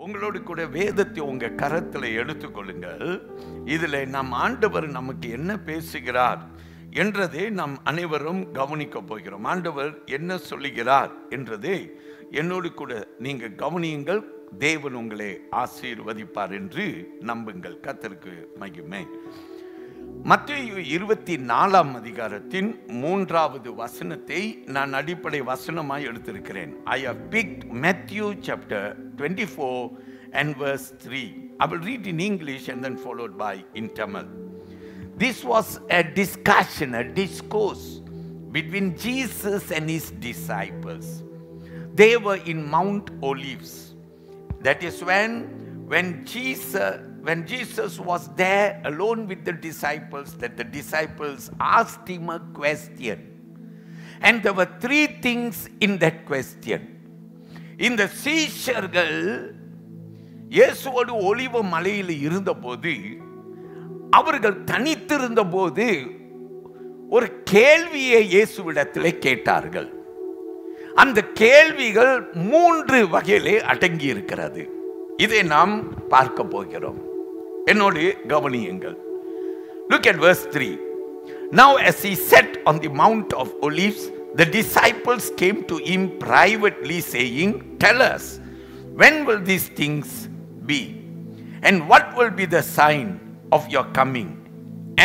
உங்களோடு கூட வேதத்தை உங்க கரத்தில் எடுத்துக்கொள்ளுங்கள். இதில் நம் ஆண்டவர் நமக்கு என்ன பேசுகிறார் என்றதை நாம் அனைவரும் கவனிக்க போகிறோம். ஆண்டவர் என்ன சொல்லுகிறார் என்றதை என்னோடு கூட நீங்க கவனியுங்கள். தேவன் உங்களை ஆசீர்வதிப்பார் என்று நம்புங்கள். கர்த்தருக்கு மகிமை. மத்தேயு 24ஆம் அதிகாரத்தின் 3வது வசனத்தை நான் அடிப்படை வசனமாய் எடுத்திருக்கிறேன். I have picked Matthew chapter 24 and verse 3. I will read in English and then followed by in Tamil. This was a discussion, a discourse between Jesus and his disciples. They were in Mount Olives. That is when Jesus was there alone with the disciples, that the disciples asked him a question. And there were 3 things in that question. இந்த சீஷர்கள் இயேசுவோடு ஒலிவ மலையில் இருந்தபோது, அவர்கள் தனித்திருந்த போது ஒரு கேள்வியை இயேசுவிடத்திலே கேட்டார்கள். அந்த கேள்விகள் 3 வகையிலே அடங்கி இருக்கிறது. இதை நாம் பார்க்க போகிறோம். என்னோடு கவனியுங்கள். Look at verse 3. Now as he sat on the Mount of Olives, the disciples came to him privately saying, "Tell us, when will these things be? And what will be the sign of your coming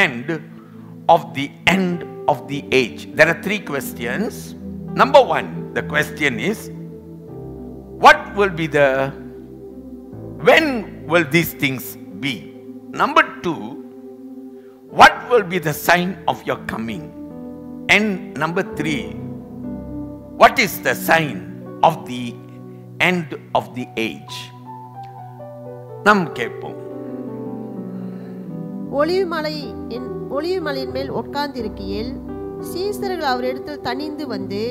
and of the end of the age?" There are 3 questions. Number 1, the question is, when will these things be? Number 2, what will be the sign of your coming? And number 3, what is the sign of the end of the age? நாம் கேட்போம். ஒலிவு மலையின் மேல் உட்கார்ந்திருக்கையில் சீசர்கள் அவரிடத்தில் தனிந்து வந்து,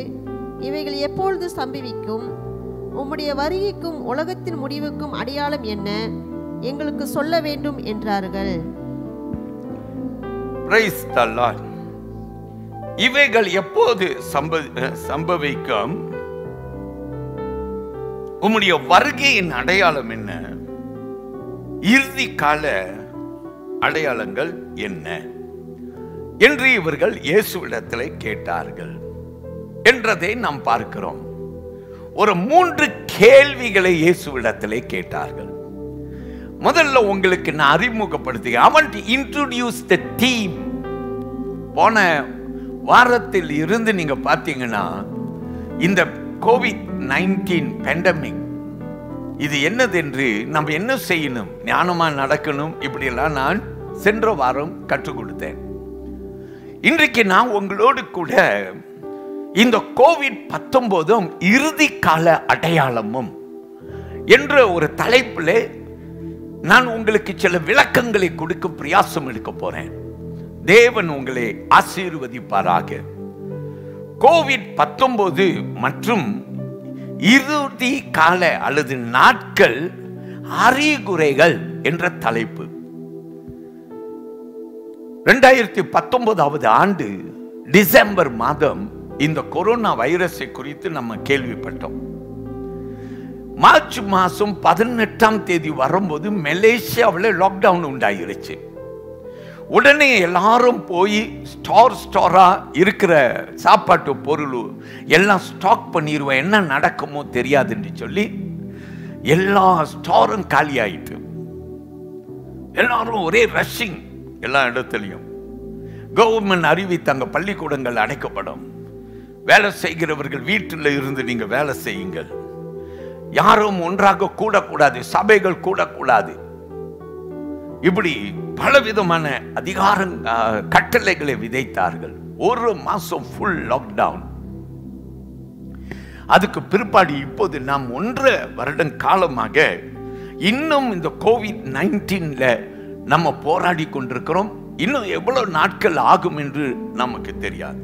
இவைகள் எப்பொழுது சம்பவிக்கும்? உம்முடைய வருகைக்கும் உலகத்தின் முடிவுக்கும் அடையாளம் என்ன? எங்களுக்கு சொல்ல வேண்டும் என்றார்கள். Praise the Lord. இவைகள் எப்போது சம்பவிக்கும்? உம்முடைய வருகையின் அடையாளம் என்ன? இறுதி கால அடையாளங்கள் என்ன என்று இவர்கள் இயேசுவிடத்திலே கேட்டார்கள் என்றதை நாம் பார்க்கிறோம். ஒரு 3 கேள்விகளை இயேசுவிடத்திலே கேட்டார்கள். முதல்ல உங்களுக்கு நான் அறிமுகப்படுத்துகிறேன். I want to introduce the theme. போன வாரத்தில் இருந்து நீங்க பார்த்தீங்கன்னா, இந்த COVID-19 பேண்டமிக் இது என்னதென்று, நம்ம என்ன செய்யணும், ஞானமா நடக்கணும், இப்படியெல்லாம் நான் சென்ற வாரம் கற்றுக் கொடுத்தேன். இன்றைக்கு நான் உங்களோடு கூட இந்த COVID-19 இறுதி கால அடையாளமும் என்ற ஒரு தலைப்பில் நான் உங்களுக்கு சில விளக்கங்களை கொடுக்க பிரயாசம் எடுக்க போறேன். தேவன் உங்களை ஆசீர்வதிப்பாராக. COVID-19 மற்றும் இறுதி கால அல்லது நாட்கள் அறிகுறிகள் என்ற தலைப்பு. 2019 ஆண்டு டிசம்பர் மாதம் இந்த கொரோனா வைரஸை குறித்து நம்ம கேள்விப்பட்டோம். மார்ச் மாதம் 18ஆம் தேதி வரும்போது மலேசியாவில் லாக்டவுன் உண்டாயிருச்சு. உடனே எல்லாரும் போய் ஸ்டோரா இருக்கிற சாப்பாட்டு பொருள் எல்லாம் ஸ்டாக் பண்ணிடுவோம், என்ன நடக்குமோ தெரியாதுன்னு சொல்லி எல்லா ஸ்டோரும் காலி ஆயிட்டு, எல்லாரும் ஒரே ரஷ்ஷிங். எல்லா இடத்துலையும் கவர்மெண்ட் அறிவித்தாங்க, பள்ளிக்கூடங்கள் அடைக்கப்படும், வேலை செய்கிறவர்கள் வீட்டில் இருந்து நீங்க வேலை செய்யுங்கள், யாரும் ஒன்றாக கூடக்கூடாது, சபைகள் கூடக்கூடாது, இப்படி பலவிதமான அதிகார கட்டளைகளை விதைத்தார்கள். 1 மாசம் ஃபுல் லாக்டவுன். அதுக்கு பிற்பாடு இப்போது நாம் 1.5 வருடம் காலமாக இன்னும் இந்த COVID-19 நம்ம போராடி கொண்டிருக்கிறோம். இன்னும் எவ்வளவு நாட்கள் ஆகும் என்று நமக்கு தெரியாது.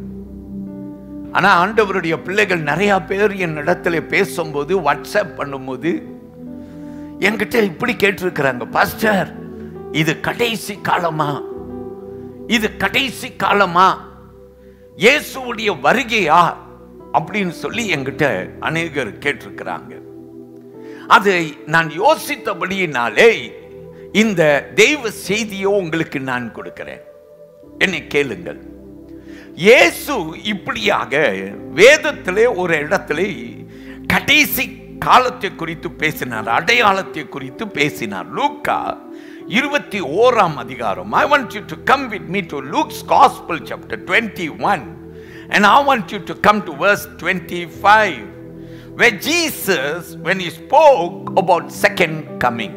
ஆனா ஆண்டவருடைய பிள்ளைகள் நிறைய பேர் என் இடத்துல பேசும்போது, வாட்ஸ்அப் பண்ணும்போது என்கிட்ட இப்படி கேட்டிருக்கிறாங்க, பாஸ்டர் இது கடைசி காலமா? இது கடைசி காலமா? இயேசுவுடைய வருகையா அப்படின்னு சொல்லி என்கிட்ட அநேகர் கேட்டிருக்கிறாங்க. அதை நான் யோசித்தபடியினாலே இந்த தெய்வ செய்தியை உங்களுக்கு நான் கொடுக்கிறேன். என்னை கேளுங்கள். இயேசு இப்படியாக வேதத்திலே ஒரு இடத்திலே கடைசி காலத்தை குறித்து பேசினார், அடையாளத்தை குறித்து பேசினார். லூக்கா 21ஆம் அதிகாரம். I want you to come with me to Luke's Gospel chapter 21 and I want you to come to verse 25 where Jesus, when he spoke about second coming,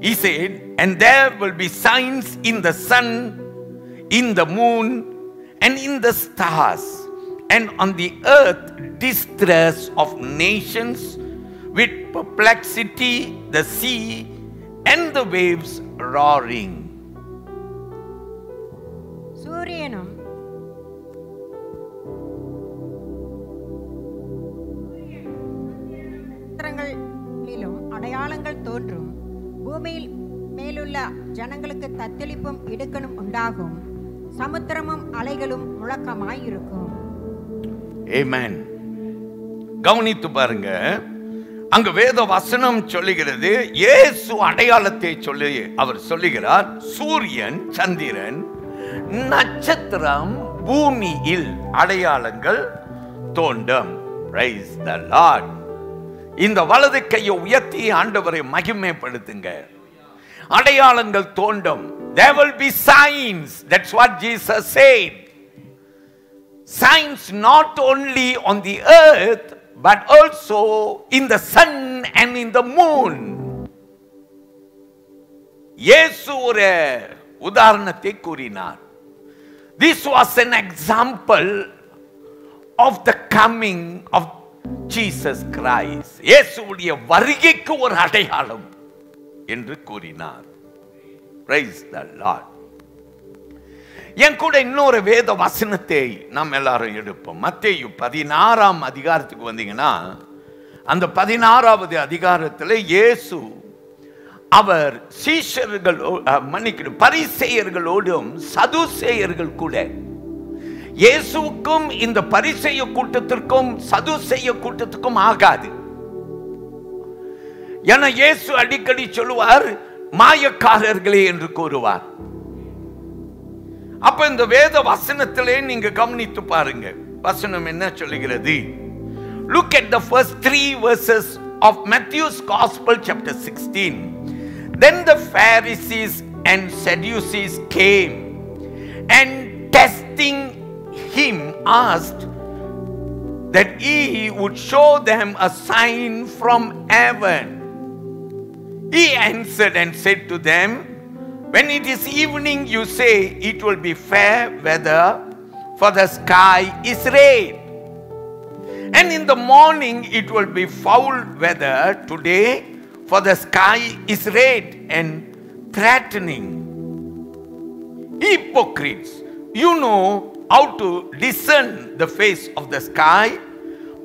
he said, and there will be signs in the sun, in the moon and in the stars, and on the earth distress of nations, with perplexity, the sea and the waves roaring. சூரியனும் நட்சத்திரங்களிலும் அடையாளங்கள் தோன்றும். பூமியில் மேலுள்ள ஜனங்களுக்கு தத்தளிப்பும் இடுக்கணும் உண்டாகும். சமுத்திரமும் அலைகளும் முழக்கமாயிருக்கும். Amen. கவனித்து பாருங்க. அங்க வேத வசனம் சொல்லுகிறது, இயேசு அடையாளத்தை சொல்லி அவர் சொல்லுகிறார், சூரியன், சந்திரன், நட்சத்திரம், பூமியில் அடையாளங்கள் தோன்றும். Praise the Lord. இந்த வலது கையை உயர்த்தி ஆண்டவரை மகிமைப்படுத்துங்க. அடையாளங்கள் தோன்றும். There will be signs. That's what Jesus said. Signs not only on the earth but also in the sun and in the moon. இயேசு ஒரு உதாரணத்தை கூறினார். This was an example of the coming of Jesus Christ. இயேசுவுடைய வருகைக்கு ஒரு அடையாளம் என்று கூறினார். Praise the Lord. என் கூட இன்னொரு வேத வசனத்தை நாம் எல்லாரும் எடுப்போம். மத்தேயு 16ஆம் அதிகாரத்துக்கு வந்தீங்கன்னா, அந்த 16வது அதிகாரத்தில் இயேசு அவர் பரிசேயர்களோடும் சதுசேயர்கள் கூட, இயேசுவுக்கும் இந்த பரிசேய கூட்டத்திற்கும் சதுசேய கூட்டத்துக்கும் ஆகாது. ஏன்னா இயேசு அடிக்கடி சொல்லுவார், மாயக்காரர்களே என்று கூறுவார். அப்ப இந்த வேத வசனத்திலே நீங்க கவனித்து பாருங்க, வசனம் என்ன சொல்லுகிறது? Look at the first 3 verses of Matthew's Gospel chapter 16. Then the Pharisees and Sadducees came and testing him asked that he would show them a sign from heaven. He answered and said to them, when it is evening, you say it will be fair weather, for the sky is red. And in the morning it will be foul weather today, for the sky is red and threatening. Hypocrites, you know how to discern the face of the sky,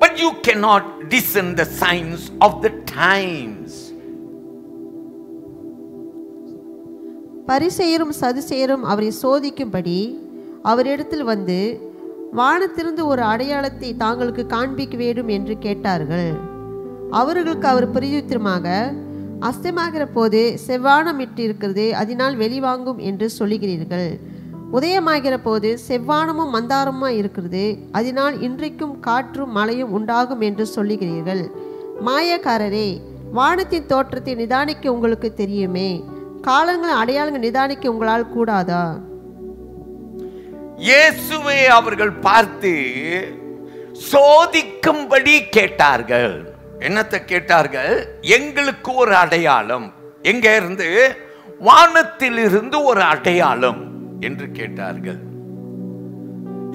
but you cannot discern the signs of the times. பரிசேயரும் சதுசேயரும் அவரை சோதிக்கும்படி அவரிடத்தில் வந்து, வானத்திலிருந்து ஒரு அடையாளத்தை தாங்களுக்கு காண்பிக்க வேண்டும் என்று கேட்டார்கள். அவர்களுக்கு அவர் பிரதியுத்தரமாக, அஸ்தமாகிற போது செவ்வானம் இட்டிருக்கிறது, அதனால் வெளிவாங்கும் என்று சொல்லுகிறீர்கள். உதயமாகிற போது செவ்வானமும் மந்தாரமுமாய் இருக்கிறது, அதனால் இன்றைக்கும் காற்றும் மழையும் உண்டாகும் என்று சொல்லுகிறீர்கள். மாயக்காரரே, வானத்தின் தோற்றத்தை நிதானிக்க உங்களுக்கு தெரியுமே, காலங்களை அடையாளங்கள் நிதானிக்க உங்களால் கூடாதா? இயேசுவை அவர்கள் பார்த்து சோதிக்கும்படி கேட்டார்கள். என்னத்தை கேட்டார்கள்? எங்களுக்கு ஒரு அடையாளம். எங்க இருந்து? வானத்திலிருந்து ஒரு அடையாளம் என்று கேட்டார்கள்.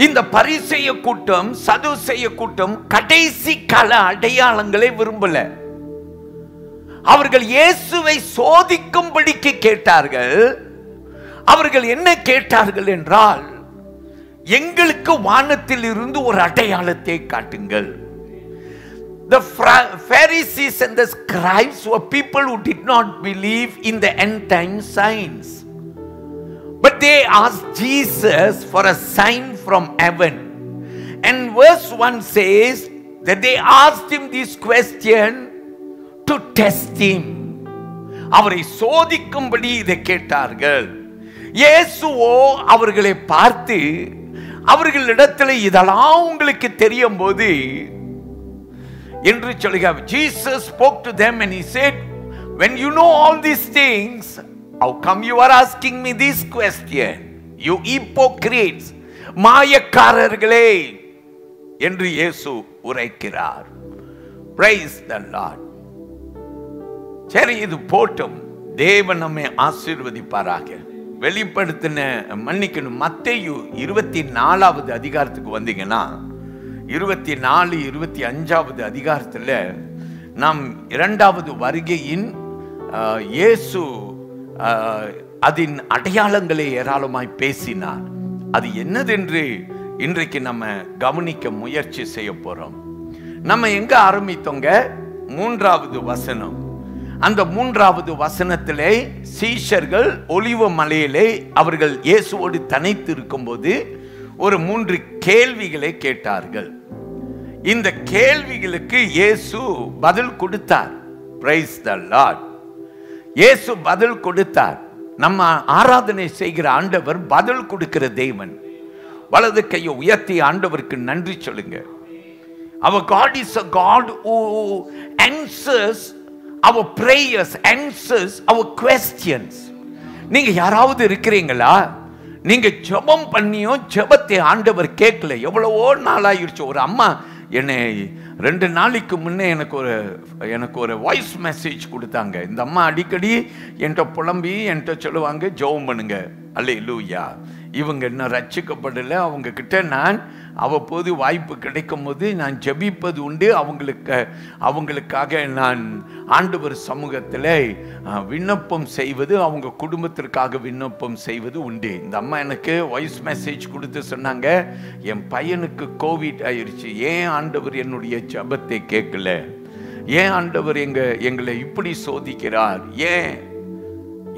இந்த பரிசேய கூட்டம், சதுசேய கூட்டம் கடைசி கால அடையாளங்களை விரும்பல. அவர்கள் இயேசுவை சோதிக்கும்படிக்கு கேட்டார்கள். அவர்கள் என்ன கேட்டார்கள் என்றால், எங்களுக்கு வானத்தில் இருந்து ஒரு அடையாளத்தை காட்டுங்கள். The Pharisees and the scribes were people who did not believe in the end time signs, but they asked Jesus for a sign from heaven. And verse 1 says that they asked him this question to test him. அவரை சோதிக்கும்படி இதை கேட்டார்கள். இயேசுவோ அவர்களை பார்த்து அவர்களிடத்தில் இதெல்லாம் உங்களுக்கு தெரியும் போது என்று சொல்லுகிறார். Jesus spoke to them and he said, when you know all these things, how come you are asking me this question? You hypocrites, மாயக்காரர்களே என்று இயேசு உரைக்கிறார். Praise the Lord. சரி, இது போட்டும். தேவன் நம்மை ஆசீர்வதிப்பாராக. வெளிப்படுத்தின மன்னிக்கணும், மத்தேயு 24வது அதிகாரத்துக்கு வந்தீங்கன்னா 24, 25வது அதிகாரத்தில் நாம் இரண்டாவது வருகையின் இயேசு அதன் அடையாளங்களை ஏராளமாய் பேசினார். அது என்னதென்று இன்றைக்கு நம்ம கவனிக்க முயற்சி செய்ய போறோம். நம்ம எங்க ஆரம்பித்தோங்க? 3வது வசனம். அந்த 3வது வசனத்திலே சீஷர்கள் ஒலிவ மலையிலே அவர்கள் இயேசுவோடு தனித்து இருக்கும்போது ஒரு 3 கேள்விகளை கேட்டார்கள். இந்த கேள்விகளுக்கு இயேசு பதில் கொடுத்தார். Praise the Lord. இயேசு பதில் கொடுத்தார். நம்ம ஆராதனை செய்கிற ஆண்டவர் பதில் கொடுக்கிற தேவன். வலது கையை உயர்த்தி ஆண்டவருக்கு நன்றி சொல்லுங்க. Our God is a God who answers our prayers, answers our questions. நீங்க யாராவது இருக்கிறீங்களா? நீங்க ஜெபம் பண்ணியும் ஜெபத்தை ஆண்டவர் கேட்கல. எவ்வளவோ நாளாயிருச்சு. ஒரு அம்மா என்னை 2 நாளைக்கு முன்னே எனக்கு ஒரு வாய்ஸ் மெசேஜ் கொடுத்தாங்க. இந்த அம்மா அடிக்கடி என்கிட்ட புலம்பி என்கிட்ட சொல்லுவாங்க, ஜெபம் பண்ணுங்க. அல்லேலூயா. இவங்க இன்னும் ரட்சிக்கப்படலை. அவங்க கிட்ட நான் அவ்வப்போது வாய்ப்பு கிடைக்கும் போது நான் ஜெபிப்பது உண்டு. அவங்களுக்காக நான் ஆண்டவர் சமூகத்தில் விண்ணப்பம் செய்வது, அவங்க குடும்பத்திற்காக விண்ணப்பம் செய்வது உண்டு. இந்த அம்மா எனக்கு வாய்ஸ் மெசேஜ் கொடுத்து சொன்னாங்க, என் பையனுக்கு கோவிட் ஆயிடுச்சு. ஏன் ஆண்டவர் என்னுடைய ஜெபத்தை கேட்கல? ஏன் ஆண்டவர் எங்களை இப்படி சோதிக்கிறார்? ஏன்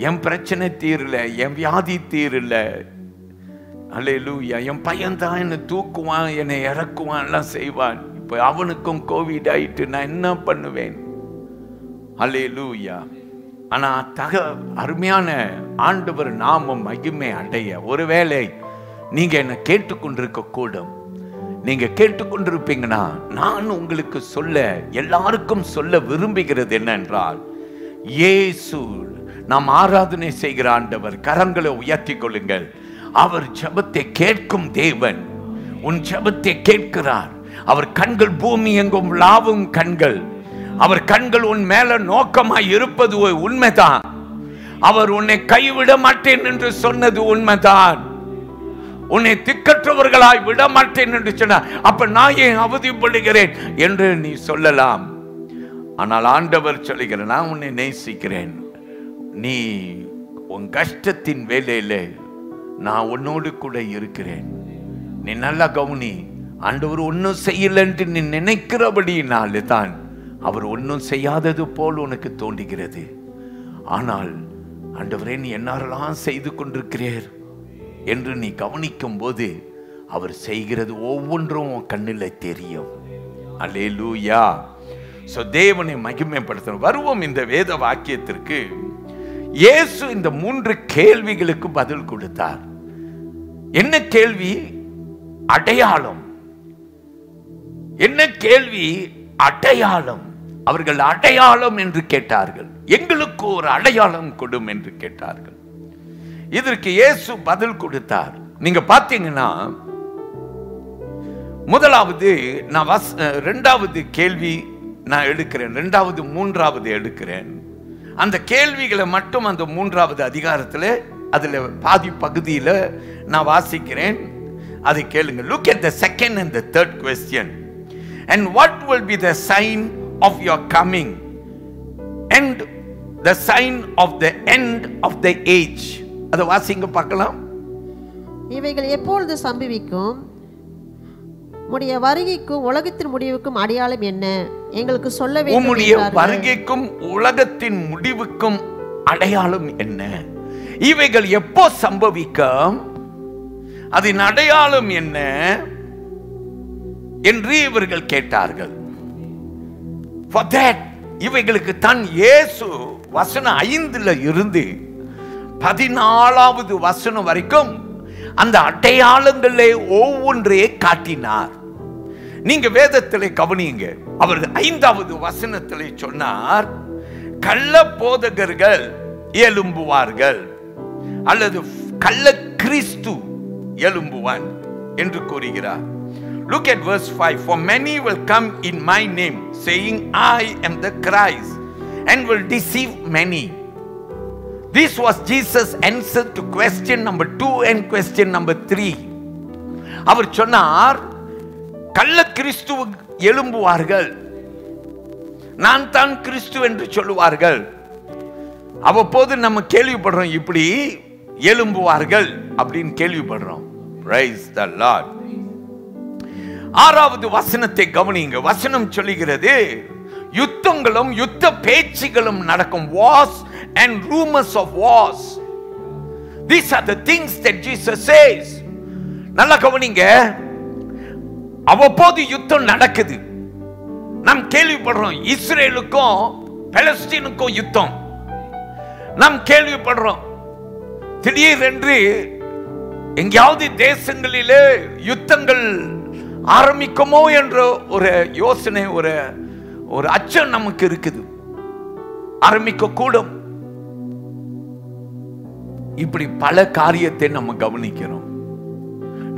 என் பிரச்சனை தீரல, என் வியாதி தீரல? அல்லேலூயா. என் பையன் தான் என்னை தூக்குவான், என்னை இறக்குவான், எல்லாம் செய்வான். இப்போ அவனுக்கும் கோவிட் ஆயிட்டு நான் என்ன பண்ணுவேன்? அல்லேலூயா. ஆனா அருமையான ஆண்டவர் நாமம் மகிமை அடைய, ஒருவேளை நீங்க என்ன கேட்டுக்கொண்டிருக்க கூடும். நீங்க கேட்டுக்கொண்டிருப்பீங்கன்னா நான் உங்களுக்கு எல்லாருக்கும் சொல்ல விரும்புகிறது என்னென்றால், இயேசு நாம் ஆராதனை செய்கிற ஆண்டவர். கரங்களை உயர்த்தி கொள்ளுங்கள். அவர் ஜெபத்தை கேட்கும் தேவன். உன் ஜெபத்தை கேட்கிறார். அவர் கண்கள் பூமி எங்கும் லாவும் கண்கள். அவர் கண்கள் உன் மேல நோக்கமாய் இருப்பது உண்மைதான். அவர் உன்னை கைவிட மாட்டேன் என்று சொன்னது உண்மைதான். உன்னை திக்கற்றவர்களாய் விட மாட்டேன் என்று சொன்னார். அப்ப நான் ஏன் அவதிப்படுகிறேன் என்று நீ சொல்லலாம். ஆனால் ஆண்டவர் சொல்லுகிறேன், நான் உன்னை நேசிக்கிறேன். நீ உன் கஷ்டத்தின் வேலையில நான் உன்னோடு கூட இருக்கிறேன். நீ நல்லா கவனி. ஆண்டவர் ஒன்னும் செய்யலன்ட்டு நீ நினைக்கிறபடினாலே தான் அவர் ஒன்னும் செய்யாதது போல் உனக்கு தோன்றுகிறது. ஆனால் ஆண்டவரே, நீ என்னாரெல்லாம் செய்து கொண்டிருக்கிறீர் என்று நீ கவனிக்கும் போது அவர் செய்கிறது ஒவ்வொன்றும் உன் கண்ணில் தெரியும். அல்லேலூயா. சோ தேவனை மகிமைப்படுத்தணும். வருவோம் இந்த வேத வாக்கியத்திற்கு. இயேசு இந்த 3 கேள்விகளுக்கு பதில் கொடுத்தார். என்ன கேள்வி? அடையாளம். என்ன கேள்வி? அடையாளம். அவர்கள் அடையாளம் என்று கேட்டார்கள். எங்களுக்கு ஒரு அடையாளம் கொடும் என்று கேட்டார்கள். இதற்கு இயேசு பதில் கொடுத்தார். நீங்க பார்த்தீங்கன்னா, முதலாவது நான் 2வது கேள்வி நான் எடுக்கிறேன், 2வது 3வது எடுக்கிறேன். அந்த கேள்விகளை மட்டும் அந்த 3வது அதிகாரத்தில் அதுல பாதி பகுதியில் நான் வாசிக்கிறேன். அதை கேளுங்க. Look at the second and the third question. And what will be the sign of your coming and the sign of the end of the age? அதை வாசிங்க பார்க்கலாம். இவைகள் எப்பொழுது சம்பவிக்கும்? உம்முடைய வருகைக்கும் உலகத்தின் முடிவுக்கும் அடையாளம் என்ன? எங்களுக்கு சொல்ல வேண்டும். உம்முடைய வருகைக்கும் உலகத்தின் முடிவுக்கும் அடையாளம் என்ன? இவைகள் எப்போ சம்பவிக்கும்? அதன் அடையாளம் என்ன என்று இவர்கள் கேட்டார்கள். For that இவைகளுக்கு தான் இயேசு வசனம் 5 இருந்து 14வது வசனம் வரைக்கும் அந்த அடையாளங்களை ஒவ்வொன்றையே காட்டினார். நீங்க வேதத்திலே கவனியுங்க. அவர் 5வது வசனத்திலே சொன்னார், கள்ள போதகர்கள் எழும்புவார்கள் அல்லது கள்ள கிறிஸ்து எழும்புவான் என்று கூறுகிறார். Look at verse 5. For many will come in my name, saying, I am the Christ, and will deceive many. This was Jesus' answer to question number 2 and question number 3. அவர் சொன்னார், கள்ள கிறிஸ்து எழும்புவார்கள், நான் தான் கிறிஸ்து என்று சொல்லுவார்கள். அவ்வப்போது நம்ம கேள்விப்படுறோம், இப்படி எழும்புவார்கள் அப்படின்னு கேள்விப்படுறோம். Praise the Lord. 6வது வசனத்தை கவனிங்க. வசனம் சொல்லுகிறது, யுத்தங்களும் யுத்த பேச்சுகளும் நடக்கும். Wars and rumors of wars. These are the things that Jesus says. நல்லா கவனிங்க. அவ்வப்போது யுத்தம் நடக்குது. நாம் கேள்விப்படுறோம், இஸ்ரேலுக்கும் பாலஸ்தீனுக்கும் யுத்தம். நாம் கேள்விப்படுறோம், திடீரென்று எங்கேயாவது தேசங்களிலே யுத்தங்கள் ஆரம்பிக்குமோ என்ற ஒரு யோசனை, ஒரு அச்சம் நமக்கு இருக்குது. ஆரம்பிக்க கூடும். இப்படி பல காரியத்தை நம்ம கவனிக்கிறோம்.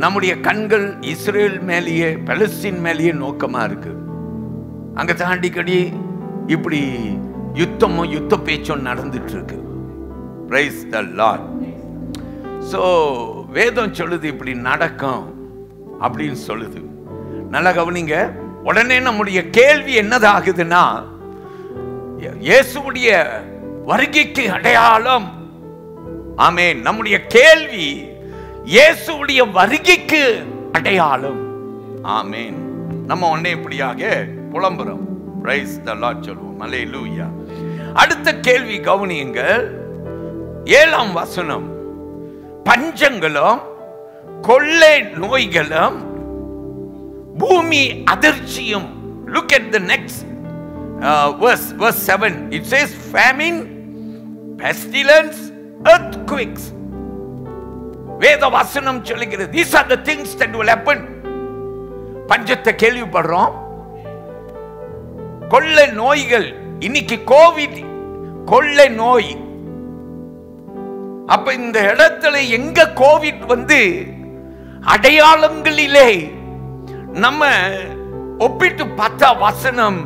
நம்முடைய கண்கள் இஸ்ரேல் மேலேயே பாலஸ்தீன் மேலேயே நோக்கமா இருக்கு. அங்க தாண்டிக்கடி இப்படி யுத்தமும் யுத்த பேச்சும் நடந்துட்டு இருக்கு. Praise the Lord. So வேதம் சொல்லுது இப்படி நடக்கும் அப்படின்னு சொல்லுது. நல்லா கவனிங்க. உடனே நம்முடைய கேள்வி என்னதாகுதுன்னா, இயேசுவுடைய வருகைக்கு அடையாளம். ஆமென். நம்முடைய கேள்வி இயேசுவுடைய வருகைக்கு அடையாளம். ஆமென். நம்ம உடனே இப்படியாக புலம்புறோம். Praise the Lord சொல்லுவோம். அல்லேலூயா. அடுத்த கேள்வி கவனியுங்கள். 7ஆம் வசனம், பஞ்சங்களும் கொள்ளை நோய்களும் பூமி அதிர்ச்சியும். Look at the next verse 7. It says famine, pestilence, earthquakes. வேத வசனம் சொல்லுகிறது, these are the things that will happen. பஞ்சத்தை கேள்விப்படுறோம், கொள்ளை நோய்கள். இன்னைக்கு கோவிட் கொள்ளை நோய். அப்ப இந்த இடத்துல எங்க கோவிட் வந்து அடையாளங்களிலே நம்ம ஒப்பிட்டு பார்த்தா வசனம்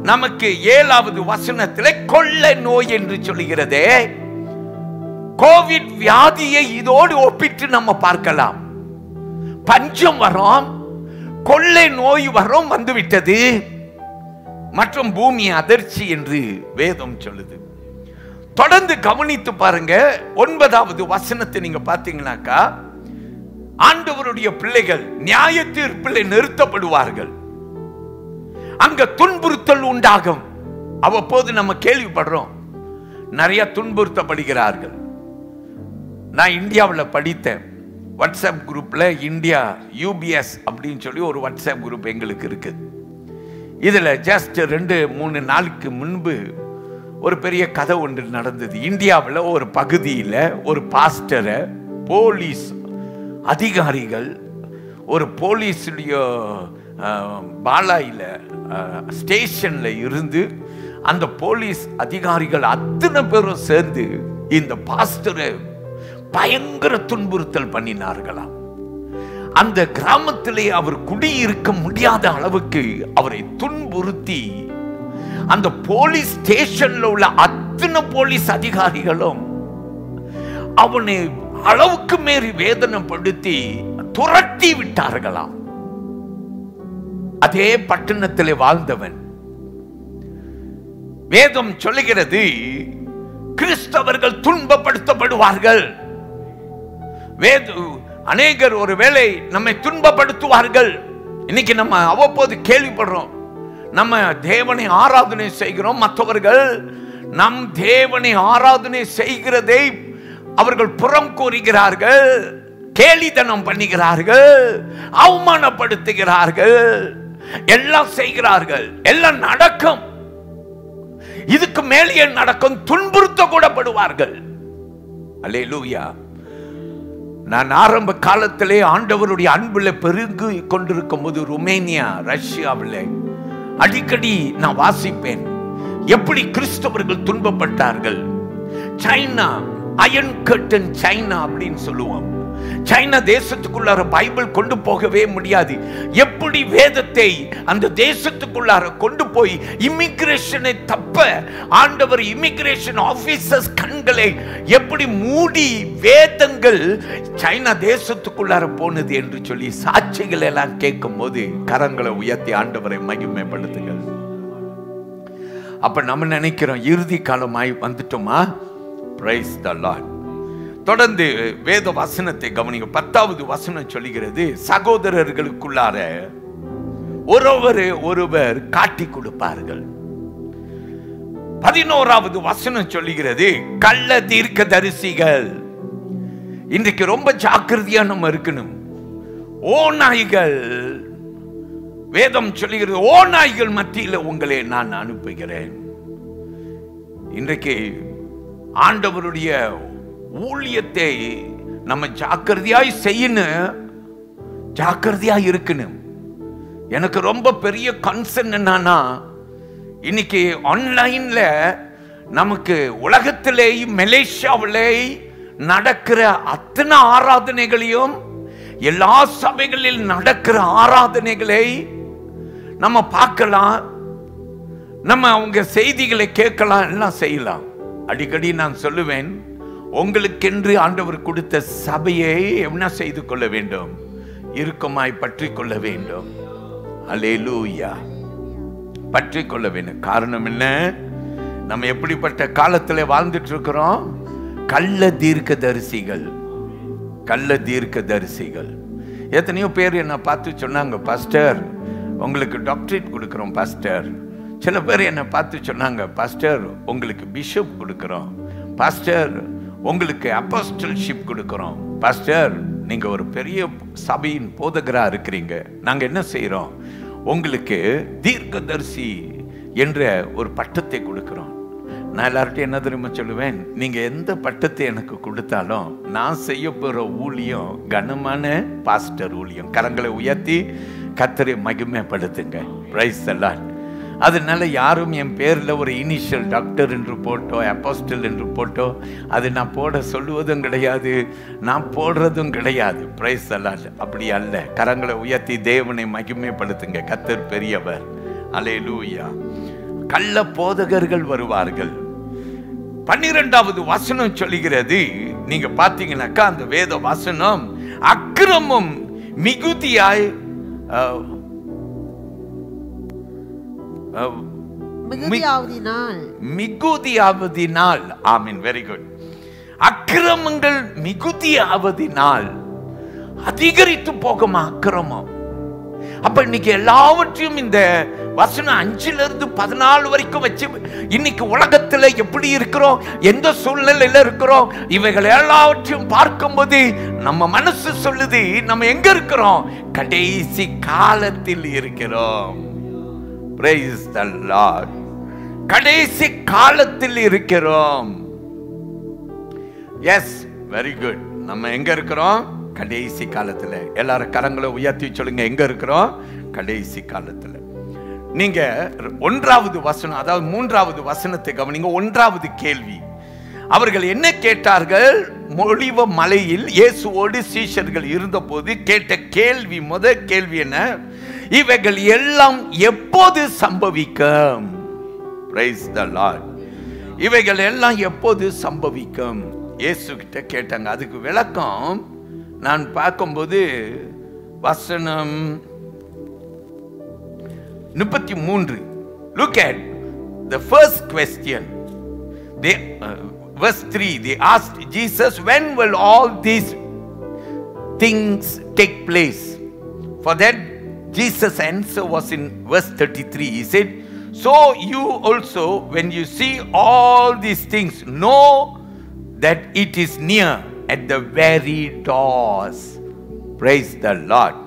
நமக்கு 7வது வசனத்திலே கொள்ளை நோய் என்று சொல்லுகிறதே. கோவிட் வியாதியை இதோடு ஒப்பிட்டு நம்ம பார்க்கலாம். பஞ்சம் வரும், கொள்ளை நோய் வரும், வந்துவிட்டது, மற்றும் பூமி அதிர்ச்சி என்று வேதம் சொல்லுது. தொடர்ந்து கவனித்து பாருங்க. 9வது வசனத்தை நீங்க பார்த்தீங்கன்னாக்கா, ஆண்டவருடைய பிள்ளைகள் நியாய தீர்ப்பில் நிறுத்தப்படுவார்கள், அங்க துன்புறுத்தல் உண்டாகும். அவ்வப்போது நம்ம கேள்விப்படுறோம், நிறைய துன்புறுத்தப்படுகிறார்கள். நான் இந்தியாவில் படித்தேன். வாட்ஸ்அப் குரூப்ல இந்தியா UBS அப்படின்னு சொல்லி ஒரு வாட்ஸ்அப் குரூப் எங்களுக்கு இருக்கு. இதுல ஜஸ்ட் 2-3 நாளுக்கு முன்பு ஒரு பெரிய கதை ஒன்று நடந்தது. இந்தியாவில் ஒரு பகுதியில் ஒரு பாஸ்டரை போலீஸ் அதிகாரிகள், ஒரு போலீஸுடைய பாலாயில் ஸ்டேஷன்ல இருந்து அந்த போலீஸ் அதிகாரிகள் அத்தனை பேரும் சேர்ந்து இந்த பாஸ்டரை பயங்கர துன்புறுத்தல் பண்ணினார்களாம். அந்த கிராமத்திலே அவர் குடியிருக்க முடியாத அளவுக்கு அவரை துன்புறுத்தி அந்த போலீஸ் ஸ்டேஷன்ல உள்ள அத்தனை போலீஸ் அதிகாரிகளும் அவனை அளவுக்கு மீறி வேதனைப்படுத்தி துரத்தி விட்டார்களாம். அதே பட்டணத்திலே வாழ்ந்தவன். வேதம் சொல்லுகிறது, கிறிஸ்தவர்கள் துன்பப்படுத்தப்படுவார்கள். அநேகர் ஒருவேளை நம்மை துன்பப்படுத்துவார்கள். இன்னைக்கு நம்ம அவ்வப்போது கேள்விப்படுறோம், நம்ம தேவனை ஆராதனை செய்கிறோம், மற்றவர்கள் நம் தேவனை ஆராதனை செய்கிறதை அவர்கள் புறம் கூறுகிறார்கள், கேலித்தனம் பண்ணுகிறார்கள், அவமானப்படுத்துகிறார்கள், எல்லாம் செய்கிறார்கள், எல்லாம் நடக்கும். இதுக்கு மேலேயே நடக்கும், துன்புறுத்த கூடப்படுவார்கள். அல்லேலூயா. நான் ஆரம்ப காலத்திலே ஆண்டவருடைய அன்புல பெருகு கொண்டிருக்கும் போது ருமேனியா, ரஷ்யாவில் அடிக்கடி நான் வாசிப்பேன் எப்படி கிறிஸ்தவர்கள் துன்பப்பட்டார்கள். சைனா, அயன் கர்டன் சைனா அப்படின்னு சொல்லுவோம். சைனா தேசத்துக்குள்ளார பைபிள் கொண்டு போகவே முடியாது. எப்படி வேதத்தை அந்த தேசத்துக்குள்ளார கொண்டு போய் இமிகிரேஷனை தப்ப ஆண்டவர் இமிகிரேஷன் ஆபீசர்ஸ் கண்களை எப்படி மூடி வேதங்கள் சைனா தேசத்துக்குள்ளார போனது என்று சொல்லி சாட்சிகள் எல்லாம் கேட்கும் போது கரங்களை உயர்த்தி ஆண்டவரை மகிமைப்படுத்துங்கள். அப்ப நம்ம நினைக்கிறோம் இறுதி காலமாய் வந்துட்டோமா? Price the Lord. தொடர்ந்து வேத வசனத்தை கவனிங்க. 10வது வசனம் சொல்லுகிறது, சகோதரர்களுக்குள்ளார ஒருவர் காட்டி கொடுப்பார்கள். 11வது வசனம் சொல்லுகிறது, கள்ள தீர்க்கதரிசிகள். இன்றைக்கு ரொம்ப ஜாக்கிரதையா நம்ம இருக்கணும். ஓநாய்கள், வேதம் சொல்லுகிறது, ஓநாய்கள் மத்தியில் உங்களை நான் அனுப்புகிறேன். இன்றைக்கு ஆண்டவருடைய ஊழியத்தை நம்ம ஜாக்கிரதையாய் செய்யணும், ஜாக்கிரதையா இருக்கணும். எனக்கு ரொம்ப பெரிய கன்சர்ன் என்னன்னா, இன்னைக்கு ஆன்லைன்ல நமக்கு உலகத்திலே மலேசியாவிலே நடக்கிற அத்தனை ஆராதனைகளையும், எல்லா சபைகளில் நடக்கிற ஆராதனைகளை நம்ம பார்க்கலாம், நம்ம அவங்க செய்திகளை கேட்கலாம், எல்லாம் செய்யலாம். அடிக்கடி நான் சொல்லுவேன், உங்களுக்கென்று ஆண்டவர் கொடுத்த சபையை என்ன செய்து கொள்ள வேண்டும்? இறுக்கமாய் பற்றி கொள்ள வேண்டும். அல்லேலூயா. பற்றி கொள்ள வேண்டும். காரணம் என்ன? நம்ம எப்படிப்பட்ட காலத்துல வாழ்ந்துட்டு இருக்கிறோம்? கள்ள தீர்க்கதரிசிகள், கள்ள தீர்க்கதரிசிகள். எத்தனையோ பேர் என்ன பார்த்து சொன்னாங்க, பாஸ்டர் உங்களுக்கு டாக்டரேட் கொடுக்கிறோம் பாஸ்டர். சில பேர் என்ன பார்த்து சொன்னாங்க, பாஸ்டர் உங்களுக்கு பிஷப் கொடுக்கிறோம், பாஸ்டர் உங்களுக்கு அப்போஸ்டல்ஷிப் கொடுக்கிறோம், பாஸ்டர் நீங்க ஒரு பெரிய சபையின் போதகரா இருக்கிறீங்க, நாங்க என்ன செய்யறோம், உங்களுக்கு தீர்க்கதரிசி என்ற ஒரு பட்டத்தை கொடுக்கிறோம். நான் எல்லார்ட்டையும் என்ன தெரியுமா சொல்லுவேன், நீங்க எந்த பட்டத்தை எனக்கு கொடுத்தாலும் நான் செய்ய போற ஊழியம் கனமான பாஸ்டர் ஊழியம். கரங்களை உயர்த்தி கர்த்தரை மகிமைப்படுத்துங்க. Price the Lord. அதனால யாரும் என் பேர்ல ஒரு இனிஷியல் டாக்டர் என்று போட்டோ அப்போஸ்டல் என்று போட்டோ அது நான் போட சொல்லுவதும் கிடையாது, நான் போடுறதும் கிடையாது. Price the Lord. அப்படி அல்ல. கரங்களை உயர்த்தி தேவனை மகிமைப்படுத்துங்க. கர்த்தர் பெரியவர். அல்லேலூயா. கள்ள போதகர்கள் வருவார்கள். 12வது வசனம் சொல்லுகிறது, நீங்க பாத்தீங்கன்னாக்கா அந்த வேத வசனம், அக்கிரமம் மிகுதியாய் மிகுதியாவதினால். ஆமீன். Very good. அக்கிரமங்கள் மிகுதியாவதினால் அதிகரித்து போகுமா அக்கிரமம். அப்ப இன்னைக்கு எல்லாவற்றையும் இந்த வசனம் 5-14 வரைக்கும் வச்சு இன்னைக்கு உலகத்துல எப்படி இருக்கிறோம், எந்த சூழ்நிலையில இருக்கிறோம், இவைகள் எல்லாவற்றையும் பார்க்கும்போது நம்ம மனசு சொல்லுது, நம்ம எங்க இருக்கிறோம்? கடைசி காலத்தில் இருக்கிறோம். Praise the Lord. கடைசி காலத்தில் இருக்கிறோம். Yes, very good. நம்ம எங்க இருக்கிறோம்? கடைசி காலத்துல. எல்லாரும் கரங்களை உயர்த்தி சொல்லுங்க, எங்க இருக்கிறோம்? கடைசி காலத்துல. நீங்க 1வது வசனம், அதாவது 3வது வசனத்தை கவனிங்க. 1வது கேள்வி, அவர்கள் என்ன கேட்டார்கள்? ஒலிவ மலையில் இயேசுவோடு சீஷர்கள் இருந்தபோது கேட்ட கேள்வி, முதல் கேள்வி என்ன? இவைகள் எல்லாம் எப்போது சம்பவிக்கும்? Praise the Lord. இவைகள் எல்லாம் எப்போது சம்பவிக்கும்? இயேசு கிட்ட கேட்டாங்க. அதுக்கு விளக்கம் நான் பார்க்கும்போது வசனம் 33. Look at the first question. Verse 3, they asked Jesus, when will all these things take place? For that Jesus' answer was in verse 33. He said, so you also, when you see all these things, know that it is near at the very doors. Praise the Lord.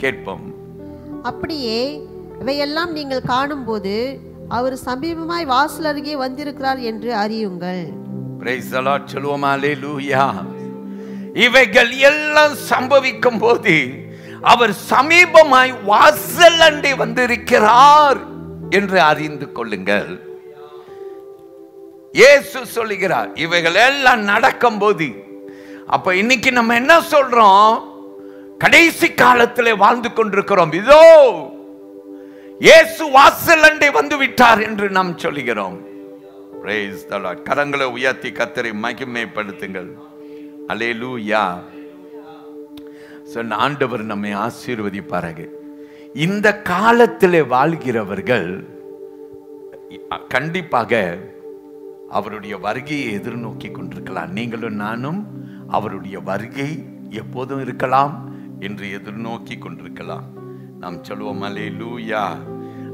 கேட்போம். அப்படியே இவையெல்லாம் நீங்கள் காணும்போது அவர் சமீபமாய் வாசல் அருகே வந்திருக்கிறார் என்று அறியுங்கள். Praise the Lord. சொல்லுவோம் அல்லேலூயா. இவைகள் எல்லாம் சம்பவிக்கும் போது அவர் சமீபமாய் வாசல் அண்டை வந்திருக்கிறார் என்று அறிந்து கொள்ளுங்கள். இயேசு சொல்லுகிறார் இவைகள் எல்லாம் நடக்கும் போது. அப்ப இன்னைக்கு நம்ம என்ன சொல்றோம்? கடைசி காலத்திலே வாழ்ந்து கொண்டிருக்கிறோம். இதோ இயேசு வாசல் அண்டை வந்து விட்டார் என்று நாம் சொல்லுகிறோம். Praise the Lord. கரங்களை உயர்த்தி கர்த்தரை மகிமைப்படுத்துங்கள். அல்லேலூயா. சொன்ன ஆண்டவர் நம்மை ஆசீர்வதிப்பார்கள். இந்த காலத்திலே வாழ்கிறவர்கள் கண்டிப்பாக அவருடைய வருகையை எதிர்நோக்கி கொண்டிருக்கலாம். நீங்களும் நானும் அவருடைய வருகை எப்போதும் இருக்கலாம் என்று எதிர்நோக்கி கொண்டிருக்கலாம். நாம் சொல்லுவோம் அல்லேலூயா.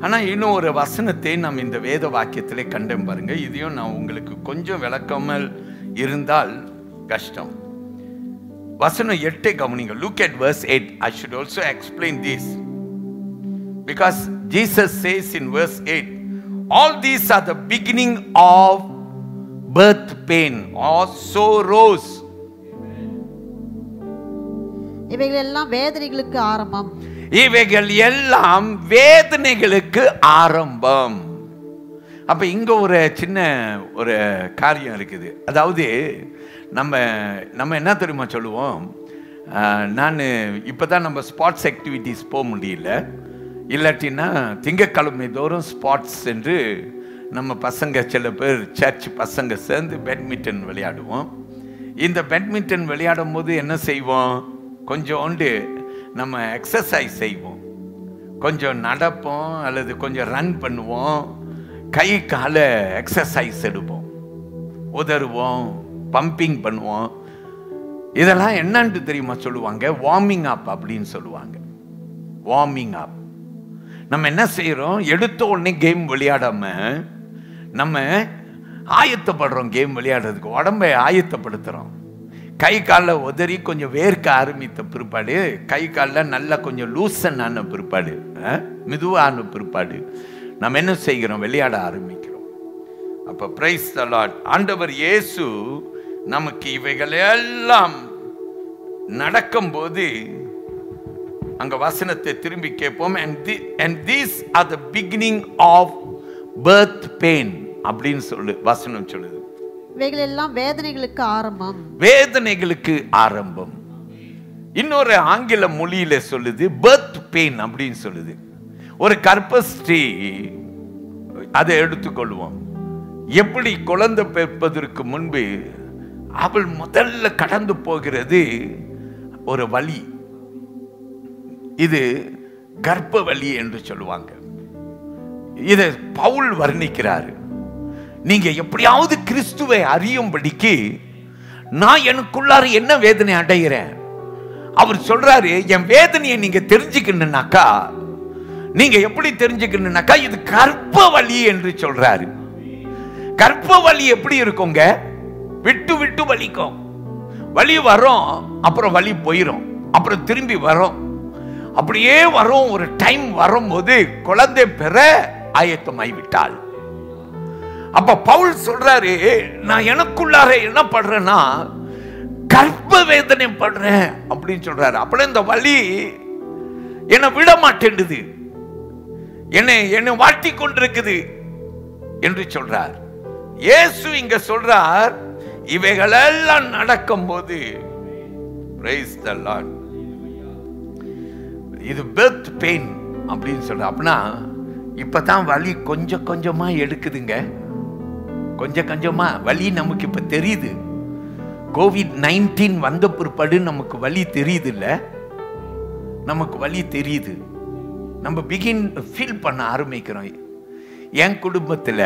ஆனா இன்னும் ஒரு வசனத்தை நாம் இந்த வேத வாக்கியத்திலே கண்டோம் பாருங்க. இதையும் நான் உங்களுக்கு கொஞ்சம் விளக்காமல் இருந்தால் கஷ்டம். வசனம் 8 கவனிங்க. Look at verse 8. I should also explain this because Jesus says in verse 8, all these are the beginning of birth pain or sorrows. இவைகள் எல்லாம் வேதனைகளுக்கு ஆரம்பம். இவைகள் எல்லாம் வேதனைகளுக்கு ஆரம்பம். அப்ப இங்க ஒரு சின்ன ஒரு காரியம் இருக்குது. அதாவது நம்ம என்ன தெரியுமா சொல்லுவோம்? நான் இப்போதான் நம்ம ஸ்பார்ட்ஸ் ஆக்டிவிட்டிஸ் போக முடியல. இல்லாட்டின்னா திங்கட்கிழமை தோறும் ஸ்பார்ட்ஸ் என்று நம்ம பசங்க சில பேர் சர்ச் பசங்க சேர்ந்து பேட்மிண்டன் விளையாடுவோம். இந்த பேட்மிண்டன் விளையாடும் போது என்ன செய்வோம்? கொஞ்சோண்டு நம்ம எக்ஸசைஸ் செய்வோம். கொஞ்சம் நடப்போம் அல்லது கொஞ்சம் ரன் பண்ணுவோம். கை கால எக்ஸசைஸ் எடுப்போம், உதறுவோம், பம்பிங் பண்ணுவோம். இதெல்லாம் என்னன்னு தெரியுமா சொல்லுவாங்க? வார்மிங் அப் அப்படின்னு சொல்லுவாங்க. வார்மிங் அப். நம்ம என்ன செய்யறோம்? எடுத்த உடனே கேம் விளையாடாம நம்ம ஆயத்தப்படுறோம். கேம் விளையாடுறதுக்கு உடம்பை ஆயத்தப்படுத்துறோம். கை காலில் உதறி கொஞ்சம் வேர்க்க ஆரம்பித்த பிற்பாடு, கை காலில் நல்லா கொஞ்சம் லூசன் ஆன பிற்பாடு, மெதுவான பிற்பாடு நம்ம என்ன செய்கிறோம்? விளையாட ஆரம்பிக்கிறோம். அப்ப பிரைஸ் தி லார்ட். ஆண்டவர் இயேசு நமக்கு இவைகள் எல்லாம் நடக்கும்போது அங்க வசனத்தை திரும்பி கேட்போம். and these are the beginning of birth pain அப்படின்னு சொல்லு வசனம் சொல்லுது. இவைகள் எல்லாம் வேதனைகளுக்கு ஆரம்பம். வேதனைகளுக்கு ஆரம்பம். இன்னொரு ஆங்கில மொழியில சொல்லுது birth pain அப்படின்னு சொல்லுது. ஒரு கர்ப்பஸ்ரீ அதை எடுத்துக்கொள்வோம். எப்படி குழந்தை பிறப்பதற்கு முன்பு அவள் முதல்ல கடந்து போகிறது ஒரு வலி. இது கர்ப்ப வலி என்று சொல்லுவாங்க. இதை பவுல் வர்ணிக்கிறார். நீங்க எப்படியாவது கிறிஸ்துவை அறியும்படிக்கு நான் எனக்குள்ளார என்ன வேதனை அடைகிறேன் அவர் சொல்றாரு. என் வேதனையை நீங்க தெரிஞ்சுக்கணும்னாக்கா, நீங்க எப்படி தெரிஞ்சுக்கணும்னாக்கா இது கர்ப்ப வலி என்று சொல்றாரு. கர்ப்ப வலி எப்படி இருக்குங்க? விட்டு விட்டு வலிக்கும். வலி வரும், அப்புறம் வலி போயிடும், அப்புறம் திரும்பி வரும், அப்படியே வரும். ஒரு டைம் வரும்போது குழந்தை பெற ஆயத்தமாய் விட்டாள். அப்ப பவுல் சொல்றாரு, நான் எனக்குள்ளார என்ன படுறேன்னா கர்ப்ப வேதனை படுறேன் அப்படின்னு சொல்றாரு. அப்படி இந்த வலி என்னை விட மாட்டேன்டுது, என்னை வாட்டி கொண்டிருக்குது என்று சொல்றார். இயேசு இங்க சொல்றார், இவைகளெல்லாம் நடக்கும் போது praise the Lord, இது birth pain அப்படின்னு சொல்ற. அப்படின்னா இப்பதான் வலி கொஞ்சம் கொஞ்சமா எடுக்குதுங்க. கொஞ்சம் கொஞ்சமா வலி நமக்கு இப்ப தெரியுது. COVID-19 வந்த பிற்பாடு நமக்கு வலி தெரியுது இல்ல? நமக்கு வலி தெரியுது. நம்ம பிகின் ஃபீல் பண்ண ஆரம்பிக்கிறோம். என் குடும்பத்தில்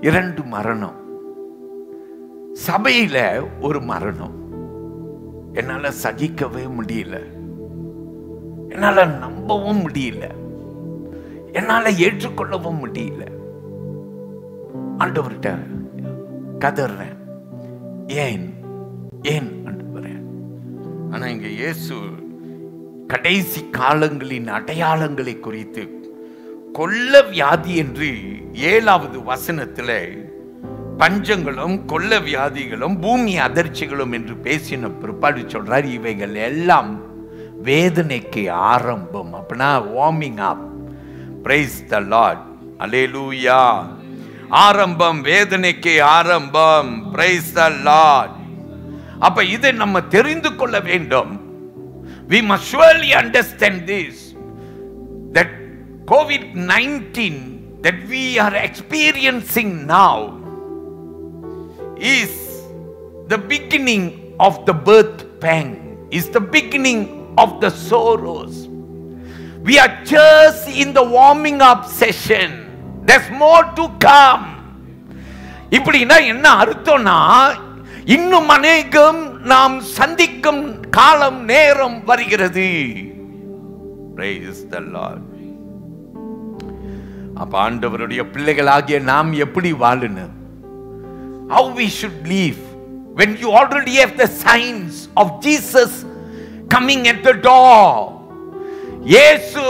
2 மரணம், சபையில ஒரு மரணம். என்னால சகிக்கவே முடியல, என்னால நம்பவும் முடியல, என்னால ஏற்றுக்கொள்ளவும் முடியல. ஆண்டவர்கிட்ட கதறேன், ஏன் ஏன் ஆண்டவரே. ஆனா இங்க இயேசு கடைசி காலங்களின் அடையாளங்களை குறித்து கொள்ள வியாதி என்று 7வது வசனத்திலே பஞ்சங்களும் கொள்ள வியாதிகளும் பூமி அதிர்ச்சிகளும் என்று பேசின பிற்பாடு சொல்றார், இவைகள் எல்லாம் வேதனைக்கு ஆரம்பம். அப்படின்னா warming up. Praise the lord. Hallelujah. ஆரம்பம், வேதனைக்கு ஆரம்பம். Praise the lord. அப்ப இதை நம்ம தெரிந்து கொள்ள வேண்டும். We must surely understand this, that COVID-19 that we are experiencing now is the beginning of the birth pang, is the beginning of the sorrows. We are just in the warming up session. There's more to come. இப்படின்னா என்ன அர்த்தம்னா, இன்னும் அநேகம் நாம் சந்திக்கும் காலம் நேரம் வருகிறது. Praise the Lord. அப்ப ஆண்டவருடைய பிள்ளைகளாகிய நாம் எப்படி வாழணும்? How we should live when you already have the signs of Jesus coming at the door. இயேசு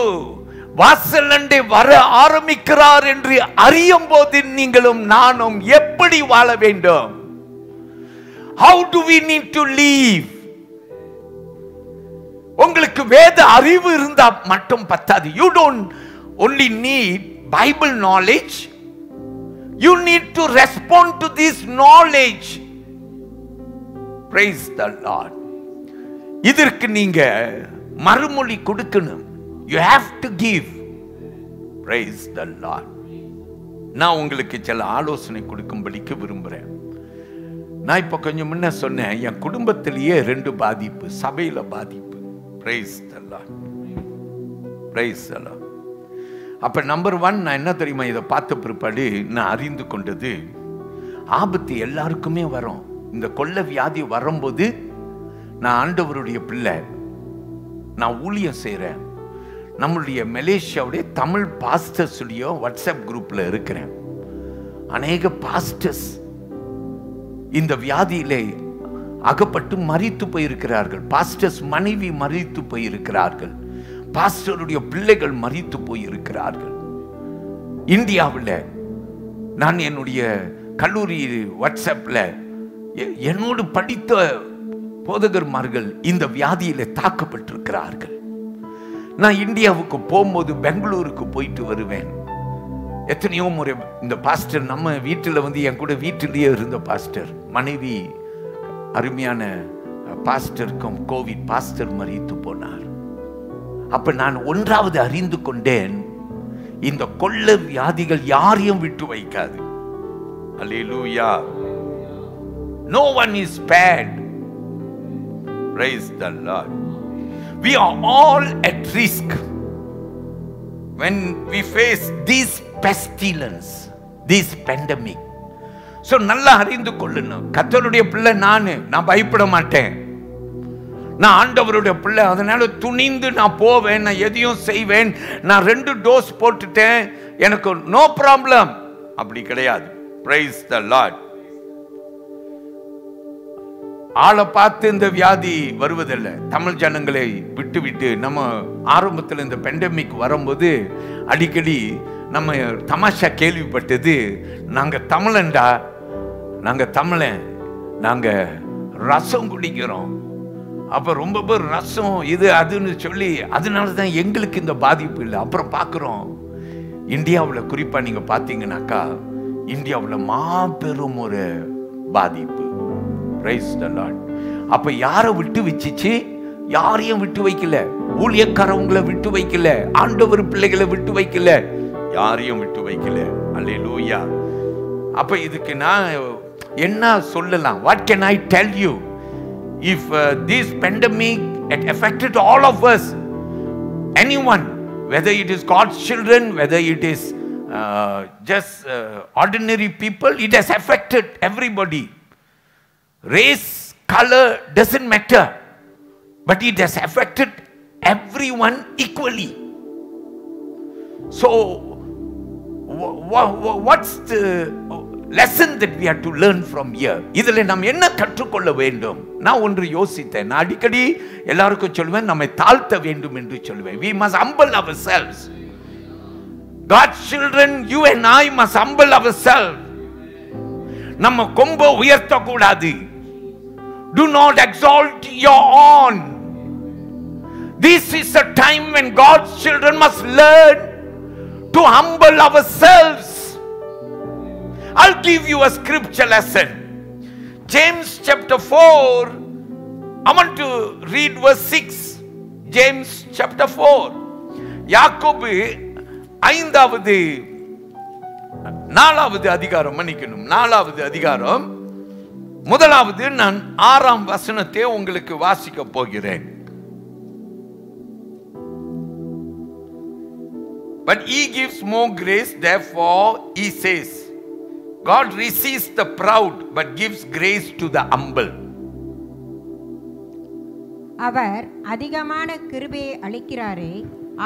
வாசலண்டை வர ஆரம்பிக்கிறார் என்று அறியும் போது நீங்களும் நானும் எப்படி வாழ வேண்டும்? How do we need to live? உங்களுக்கு வேத அறிவு இருந்தா மட்டும் பத்தாது. You don't only need Bible knowledge. You need to respond to this knowledge. Praise the Lord. இதற்கு நீங்க மறுமொழி கொடுக்கணும். You have to give. Praise the Lord. நான் உங்களுக்கு சில ஆலோசனை கொடுக்கும்படிக்கு விரும்புறேன். நான் இப்ப கொஞ்சம் முன்ன சொன்னேன், என் குடும்பத்திலேயே 2 பாதிப்பு, சபையில பாதிப்பு. Praise the Lord. Praise the Lord. அப்ப நம்பர் 1 நான் என்ன தெரியுமா, இதை பார்த்த பிற்பாடு நான் அறிந்து கொண்டது, ஆபத்து எல்லாருக்குமே வரும். இந்த கொள்ள வியாதி வரும்போது நான் ஆண்டவருடைய பிள்ளை, நான் ஊழியம் செய்கிறேன். நம்மளுடைய மலேசியாவுடைய தமிழ் பாஸ்டர்ஸுடைய வாட்ஸ்அப் குரூப்ல இருக்கிறேன். அநேக பாஸ்டர்ஸ் இந்த வியாதியிலே அகப்பட்டு மரித்து போயிருக்கிறார்கள். பாஸ்டர்ஸ் மனைவி மரித்து போயிருக்கிறார்கள். பாஸ்டருடைய பிள்ளைகள் மரித்து போயிருக்கிறார்கள். இந்தியாவில் நான் என்னுடைய கல்லூரி வாட்ஸ்அப்ல என்னோடு படித்த போதகர்மார்கள் இந்த வியாதியில தாக்கப்பட்டிருக்கிறார்கள். நான் இந்தியாவுக்கு போகும்போது பெங்களூருக்கு போயிட்டு வருவேன். எத்தனையோ முறை இந்த பாஸ்டர் நம்ம வீட்டில் வந்து என் கூட வீட்டிலேயே இருந்த பாஸ்டர் மனைவி, அருமையான பாஸ்டருக்கும் கோவிட், பாஸ்டர் மரித்து போனார். அப்ப நான் ஒன்றாவது அறிந்து கொண்டேன், இந்த கொள்ள வியாதிகள் யாரையும் விட்டு வைக்காது. அல்லேலூயா. No one is spared. Praise the Lord. We are all at risk when we face this pestilence, this pandemic. So நல்லா அறிந்து கொள்ளணும். கர்த்தருடைய பிள்ளை நான் பயப்பட மாட்டேன். நான் ஆண்டவருடைய பிள்ளை, அதனால துணிந்து நான் போவேன், நான் எதையும் செய்வேன். நான் 2 டோஸ் போட்டுட்டேன், எனக்கு நோ ப்ராப்ளம். அப்படி கிடையாது. Praise the Lord. ஆளை பார்த்து இந்த வியாதி வருவதில்லை. தமிழ் ஜனங்களை விட்டு விட்டு நம்ம ஆரம்பத்தில் இந்த பெண்டமிக் வரும்போது அடிக்கடி நம்ம தமாஷா கேள்விப்பட்டது, நாங்க தமிழன்டா, நாங்க தமிழன், நாங்க ரசம் குடிக்கிறோம். அப்ப ரொம்ப பேர் ரசம் இது அதுன்னு சொல்லி, அதனால தான் எங்களுக்கு இந்த பாதிப்பு இல்லை. அப்புறம் பார்க்குறோம் இந்தியாவில், குறிப்பா நீங்க பார்த்தீங்கன்னாக்கா இந்தியாவில் மாபெரும் ஒரு பாதிப்பு. Praise the Lord. அப்ப யாரை விட்டு வச்சிச்சு? யாரையும் விட்டு வைக்கல. ஊழியக்காரவங்களை விட்டு வைக்கல, ஆண்டவர் பிள்ளைகளை விட்டு வைக்கல, யாரையும் விட்டு வைக்கல. அல்லேலூயா. அப்ப இதுக்கு நான் என்ன சொல்லலாம்? What can I tell you? If this pandemic had affected all of us, anyone, whether it is God's children, whether it is just ordinary people, it has affected everybody. Race, color doesn't matter, but it has affected everyone equally. So what's the lesson that we have to learn from here? இதிலே நாம் என்ன கற்றுக்கொள்ள வேண்டும்? நான் ஒன்று யோசித்தேன். நான் அடிக்கடி எல்லாருக்கும் சொல்வேன், நம்மை தாழ்த்த வேண்டும் என்று சொல்வேன். We must humble ourselves. God's children, you and I must humble ourselves. நம்ம கொம்ப உயர்த்த கூடாது. Do not exalt your own. This is a time when God's children must learn to humble ourselves. I'll give you a scripture lesson. James chapter 4. I want to read verse 6. James chapter 4. யாக்கோபு 4வது அதிகாரம், மன்னிக்கணும், 4வது அதிகாரம் 1வது நான் 6ஆம் வசனத்தை உங்களுக்கு வாசிக்க போகிறேன். But he gives more grace, therefore he says, God resists the proud but gives grace to the humble. அவர் அதிகமான கிருபையை அளிக்கிறாரே,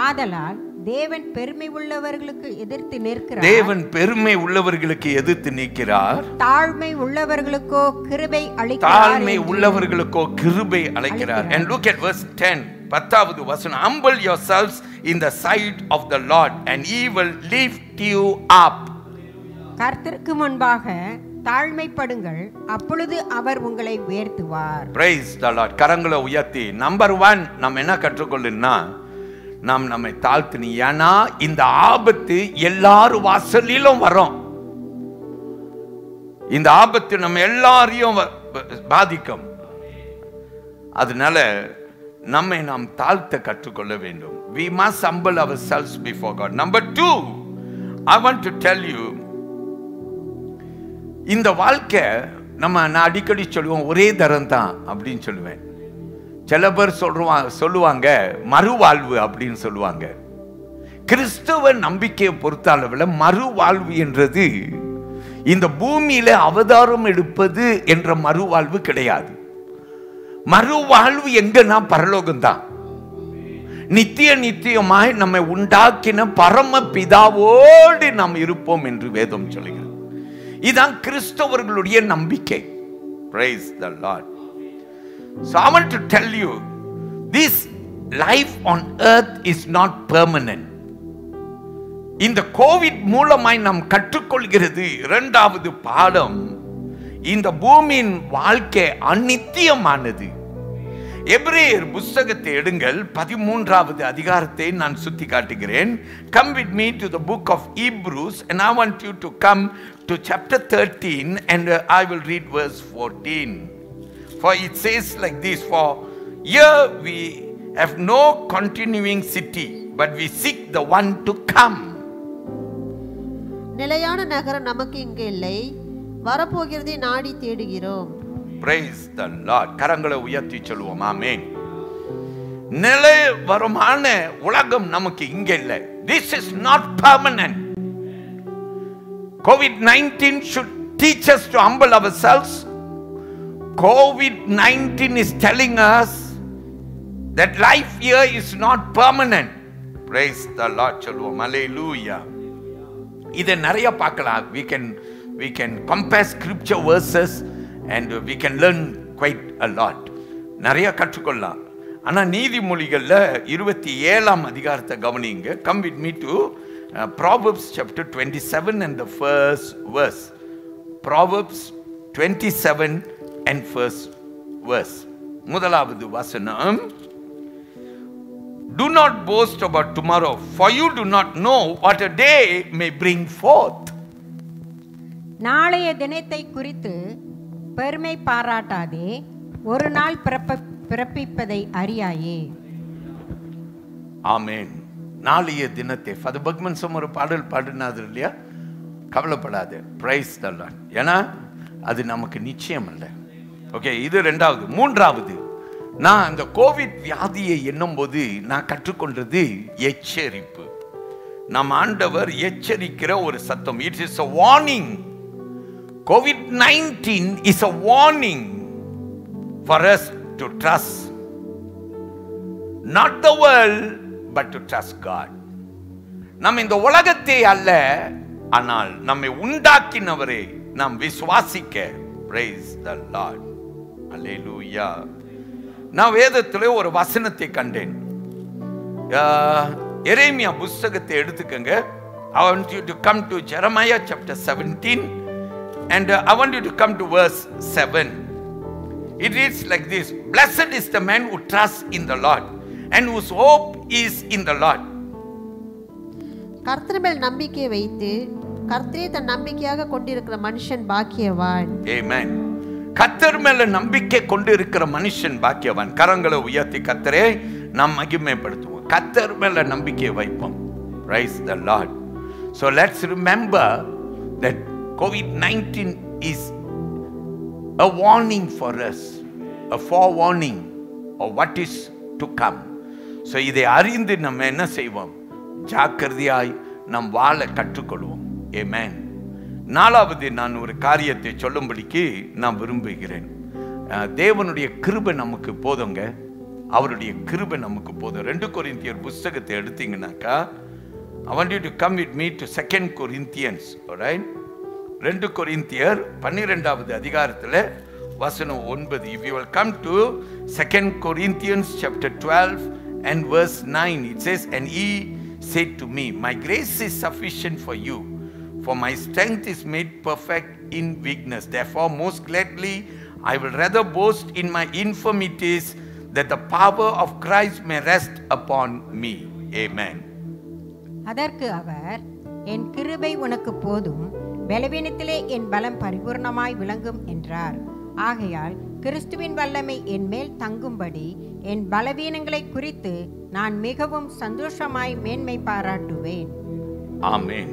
ஆதலால் தேவன் பெருமை உள்ளவர்களுக்கு எதிர்த்து நிற்கிறார். தேவன் பெருமை உள்ளவர்களுக்கு எதிர்த்து நிற்கிறார். தாழ்மை உள்ளவர்களுக்கோ கிருபை அளிக்கிறார். தாழ்மை உள்ளவர்களுக்கோ கிருபை அளிக்கிறார். And look at verse 10. 10வது வசனம். Humble yourselves in the sight of the Lord and he will lift you up. கர்த்தருக்கு முன்பாக தாழ்மைப்படுங்கள், அப்பொழுது அவர் உங்களை உயர்த்துவார். Praise the Lord. கரங்களை உயர்த்தி நம்பர் 1 நம்ம என்ன கற்றுக்கொள்ளணும்னா, நாம் நம்மை தாழ்த்தினி. ஏன்னா இந்த ஆபத்து எல்லாரும் வாசலிலும் வரும். இந்த ஆபத்து நம்ம எல்லாரையும் பாதிக்கும். அதனால நம்மை நாம் தாழ்த்த கற்றுக்கொள்ள வேண்டும். We must humble ourselves before God. Number 2, I want to tell you, இந்த வாழ்க்கை நான் அடிக்கடி சொல்லுவோம், ஒரே தரம் தான் அப்படின்னு சொல்லுவேன். சில பேர் சொல்லுவாங்க மறுவாழ்வு அப்படின்னு சொல்லுவாங்க. கிறிஸ்தவ நம்பிக்கையை பொறுத்த அளவில் மறுவாழ்வு என்றது இந்த பூமியில அவதாரம் எடுப்பது என்ற மறுவாழ்வு கிடையாது. மறுவாழ்வு எங்கன்னா பரலோகம் தான். நித்தியமாய் நம்மை உண்டாக்கின பரம பிதாவோடு நாம் இருப்போம் என்று வேதம் சொல்கிறது. இதுதான் கிறிஸ்தவர்களுடைய நம்பிக்கை. Praise the Lord. So I want to tell you, this life on earth is not permanent. இந்த கோவிட் மூலமாய் நாம் கற்றுக்கொள்கிறது 2வது பாடம், இந்த பூமியின் வாழ்க்கை அநித்தியமானது. எபிரேயர் புத்தகத்தை எடுங்கள், 13வது அதிகாரத்தை நான் சுட்டி காட்டுகிறேன். Come with me to the book of Hebrews and I want you to come to chapter 13 and I will read verse 14. For it says like this, for here we have no continuing city, but we seek the one to come. நிலையான நகரம் நமக்கு இங்கு இல்லை, வரப்போகிறதை நாடி தேடுகிறோம். Praise the Lord. கரங்களை உயர்த்தி சொல்லுவோம். ஆமென். நிலைவரமான உலகம் நமக்கு இங்க இல்லை. This is not permanent. COVID-19 should teach us to humble ourselves. COVID-19 is telling us that life here is not permanent. Praise the Lord. சொல்லுவோம். Hallelujah. இதை நிறைய பார்க்கலாம். We can compare scripture verses and we can learn quite a lot. நிறைய கற்றுக்கொள்ளலாம். ஆனா நீதிமொழிகள்ல 27ஆம் அதிகாரத்தை கவனிங்க. Come with me to Proverbs chapter 27 and the first verse. Proverbs 27 and first verse. முதலாவது வசனம். Do not boast about tomorrow, for you do not know what a day may bring forth. நாளைய தினத்தை குறித்து பெருமை பாராட்டாதே, ஒரு நாள் பிறப்பிப்பதை அறியாயே. ஆமென். நாளைய தினத்தை ஃபாதர் பக்மன்சம் ஒரு பாடல் பாடினாது இல்லையா? கவலைப்படாது. Price the Lord. ஏன்னா அது நமக்கு நிச்சயம் அல்ல. ஓகே, இது 2வது. 3வது, நான் அந்த கோவிட் வியாதியை எண்ணும்போது நான் கற்றுக்கொண்டது எச்சரிப்பு. நம் ஆண்டவர் எச்சரிக்கிற ஒரு சத்தம். It is a warning. COVID-19 is a warning for us to trust not the world but to trust God. நாம் இந்த உலகத்தை அல்ல, ஆனால் நம்மை உண்டாக்கினவரை நாம் விசுவாசிக்க. Praise the Lord. Hallelujah. நான் வேதத்திலே ஒரு வசனத்தை கண்டேன். எரேமியா புத்தகத்தை எடுத்துக்கங்க. I want you to come to Jeremiah chapter 17 and I want you to come to verse 7. It reads like this: Blessed is the man who trusts in the Lord and whose hope is in the Lord. கர்த்தர் மேல் நம்பிக்கை வைத்து கர்த்தரே தன் நம்பிக்கையாக கொண்டிருக்கிற மனுஷன் பாக்கியவான். Amen. கர்த்தர் மேல நம்பிக்கை கொண்டு இருக்கிற மனுஷன் பாக்கியவான். கரங்களை உயர்த்தி கர்த்தரே நாம் மகிமைப்படுத்துவோம். கர்த்தர் மேல நம்பிக்கை வைப்போம். Praise the Lord. So let's remember that COVID-19 is a warning for us, a forewarning of what is to come. So இதை அறிந்து நம்ம என்ன செய்வோம்? ஜாக்கிரதையாய் நாம் வாழ கற்றுக்கொள்வோம். Amen. நாலாவது நான் ஒரு காரியத்தை சொல்லும்படிக்கு நான் விரும்புகிறேன். தேவனுடைய கிருபை நமக்கு போதுங்க. அவருடைய கிருபை நமக்கு போதும். 2 கொரிந்தியர் புத்தகத்தை எடுத்தீங்கன்னாக்கா, I want you to come with me to 2 Corinthians, alright? 2 கொரிந்தியர் 12வது அதிகாரத்தில் வசனம் 9. If you will come to 2 Corinthians chapter 12 and verse 9, it says, And he said to me, My grace is sufficient for you, for my strength is made perfect in weakness. Therefore, most gladly, I will rather boast in my infirmities, that the power of Christ may rest upon me. Amen. அதற்கு அவர், என் கிருபை உனக்கு போதும், பலவீனத்திலே என் பலம் பரிபூர்ணமாய் விளங்கும் என்றார். ஆகையால் கிறிஸ்துவின் வல்லமை என் மேல் தங்கும்படி என் பலவீனங்களை குறித்து நான் மிகவும் சந்தோஷமாய் மேன்மை பாராட்டுவேன். ஆமென்.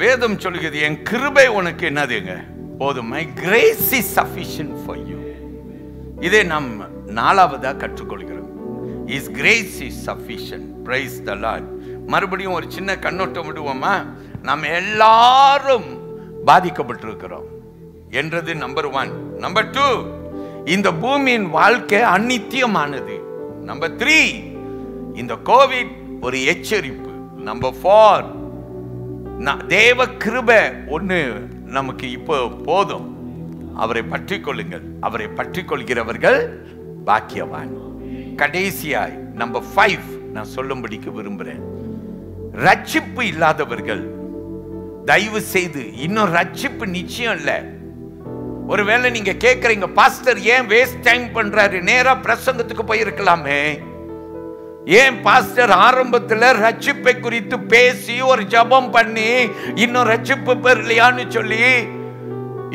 வேதம் சொல்கிறது, என் கிருபை உனக்கு என்னதுங்க போதும். My grace is sufficient for you. இதை நாம் நாலாவதா கற்றுக்கொள்கிறோம். His grace is sufficient. Praise the Lord. மறுபடியும் ஒரு சின்ன கண்ணோட்டம் விடுவோமா? நாம் எல்லாரும் பாதிக்கப்பட்டிருக்கிறோம் என்றது நம்பர் 1. நம்பர் 2, இந்த பூமியின் வாழ்க்கை அநித்தியமானது. நம்பர் 3, இந்த கோவிட் ஒரு எச்சரிப்பு. நம்பர் 4, தேவ கிருபை ஒன்று நமக்கு இப்போ போதும். அவரை பற்றிக் கொள்ளுங்கள். அவரை பற்றிக் கொள்கிறவர்கள் பாக்கியவான். கடைசியாய் நம்பர் 5 நான் சொல்லும்படிக்கு விரும்புகிறேன். ரட்சிப்பு இல்லாதவர்கள் தயவு செய்து, இன்னும் ரட்சிப்பு நிச்சயம் இல்லை. ஒருவேளை நீங்க கேட்கறீங்க, பாஸ்டர் ஏன் வேஸ்ட் டைம் பண்றாரு, நேரா பிரசங்கத்துக்கு போயிருக்கலாமே, ஏன் பாஸ்டர் ஆரம்பத்தில் ரட்சிப்பை குறித்து பேசி ஒரு ஜபம் பண்ணி இன்னும் ரட்சிப்பு பெறலையான்னு சொல்லி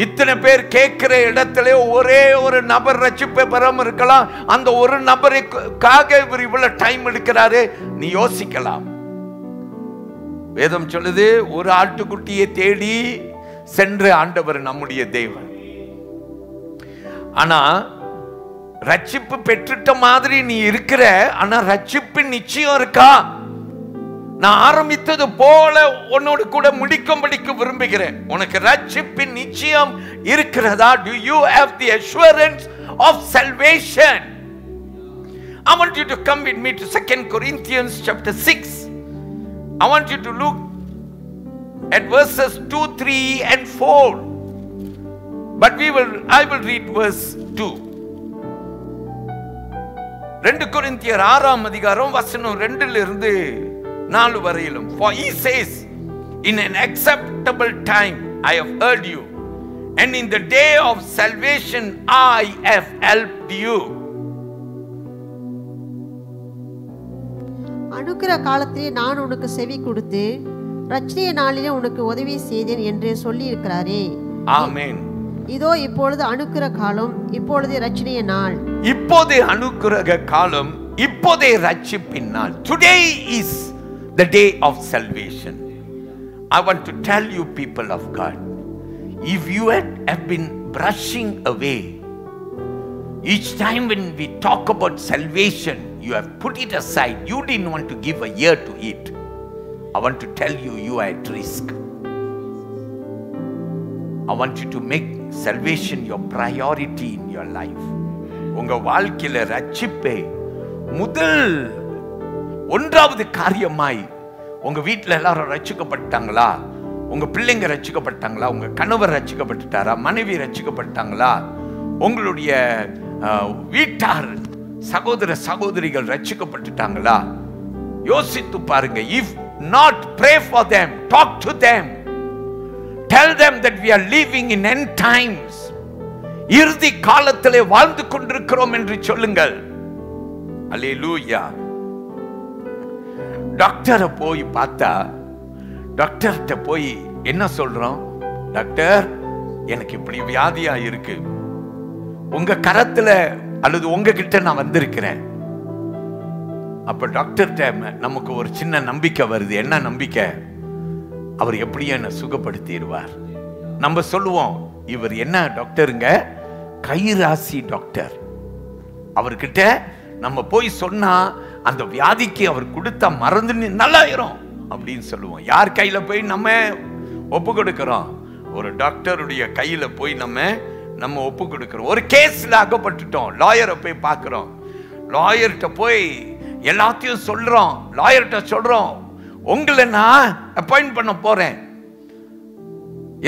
இத்தனை பேர் கேட்கிற இடத்துல ஒரே ஒரு நபர் ரட்சிப்பை பெறாம இருக்கலாம். அந்த ஒரு நபருக்காக இவர் இவ்வளவு டைம் எடுக்கிறாரு, நீ யோசிக்கலாம். வேதம் சொல்லுது, ஒரு ஆட்டுக்குட்டியை தேடி சென்று ஆண்டவர் நம்முடைய தேவன். ஆனா ரட்சிப்பு பெற்றுட்ட மாதிரி நீ இருக்கிற, ஆனா ரட்சிப்பு நிச்சயம் இருக்கா? நான் ஆரம்பித்தது போல உன்னோடு கூட முடிக்கும்படிக்கு விரும்புகிறேன். உனக்கு ரட்சிப்பின் நிச்சயம் இருக்கிறதா? Do you have the assurance of salvation? I want you to come with me to 2 Corinthians chapter 6. I want you to look at verses 2, 3 and 4. But I will read verse 2. 2 கொரிந்தியர் 6ஆம் அதிகாரம் வசனம் 2 இருந்து 4 வரையிலும். For he says, in an acceptable time I have heard you, and in the day of salvation I have helped you. அனுக்கிற காலத்திலே நான் உனக்கு செவி கொடுத்து ரட்சணிய நாளிலே உனக்கு உதவி செய்தேன் என்று சொல்லி இருக்கிறாரே. ஆமென். இதோ இப்பொழுது அனுக்கிற காலம், இப்பொழுதே ரட்சணிய நாள். இப்போதே அனுக்கிரக காலம், இப்போதே ரட்சிப்பின் நாள். Today is the day of salvation. I want to tell you, people of God, if you have been brushing away each time when we talk about salvation, you have put it aside, you didn't want to give a ear to it, I want to tell you, you are at risk. I want you to make salvation your priority in your life. உங்க வாழ்க்கையில ரட்சிப்பை முதல் 1வது காரியமாய், உங்க வீட்டில் எல்லாரும் ரட்சிக்கப்பட்டாங்களா? உங்க பிள்ளைங்க ரட்சிக்கப்பட்டாங்களா? உங்க கணவர் ரட்சிக்கப்பட்டுட்டாரா? மனைவி ரட்சிக்கப்பட்டாங்களா? உங்களுடைய வீட்டார் சகோதர சகோதரிகள் ரட்சிக்கப்பட்டுட்டாங்களா? யோசித்து பாருங்க. If not pray for them, talk to them. Tell them that we are living in end times. இறுதி காலத்திலே வாழ்ந்து கொண்டிருக்கிறோம் என்று சொல்லுங்கள். அல்லேலூயா. டாக்டரை போய் பார்த்தா, டாக்டர்கிட்ட போய் என்ன சொல்றோம்? டாக்டர், எனக்கு இப்படி வியாதியா இருக்கு, உங்க கரத்துல அல்லது உங்ககிட்ட நான் வந்திருக்கிறேன். அப்ப டாக்டர்கிட்ட நமக்கு ஒரு சின்ன நம்பிக்கை வருது. என்ன நம்பிக்கை? அவர் எப்படியும் என்ன சுகப்படுத்திடுவார். நம்ம சொல்லுவோம், இவர் என்ன டாக்டருங்க? கைராசி டாக்டர். அவர்கிட்ட நம்ம போய் சொன்னா அந்த வியாதிக்கு அவர் கொடுத்த மருந்து நல்லாயிரும் அப்படின்னு சொல்லுவோம். யார் கையில போய் நம்ம ஒப்பு கொடுக்கிறோம்? ஒரு டாக்டருடைய கையில போய் நம்ம ஒப்பு கொடுக்கிறோம். ஒரு கேஸ்ல அகப்பட்டுட்டோம், லாயரை போய் பார்க்கிறோம். லாயர்கிட்ட போய் எல்லாத்தையும் சொல்றோம். லாயர்கிட்ட சொல்றோம், உங்களை நான் அப்பாயிண்ட் பண்ண போறேன்.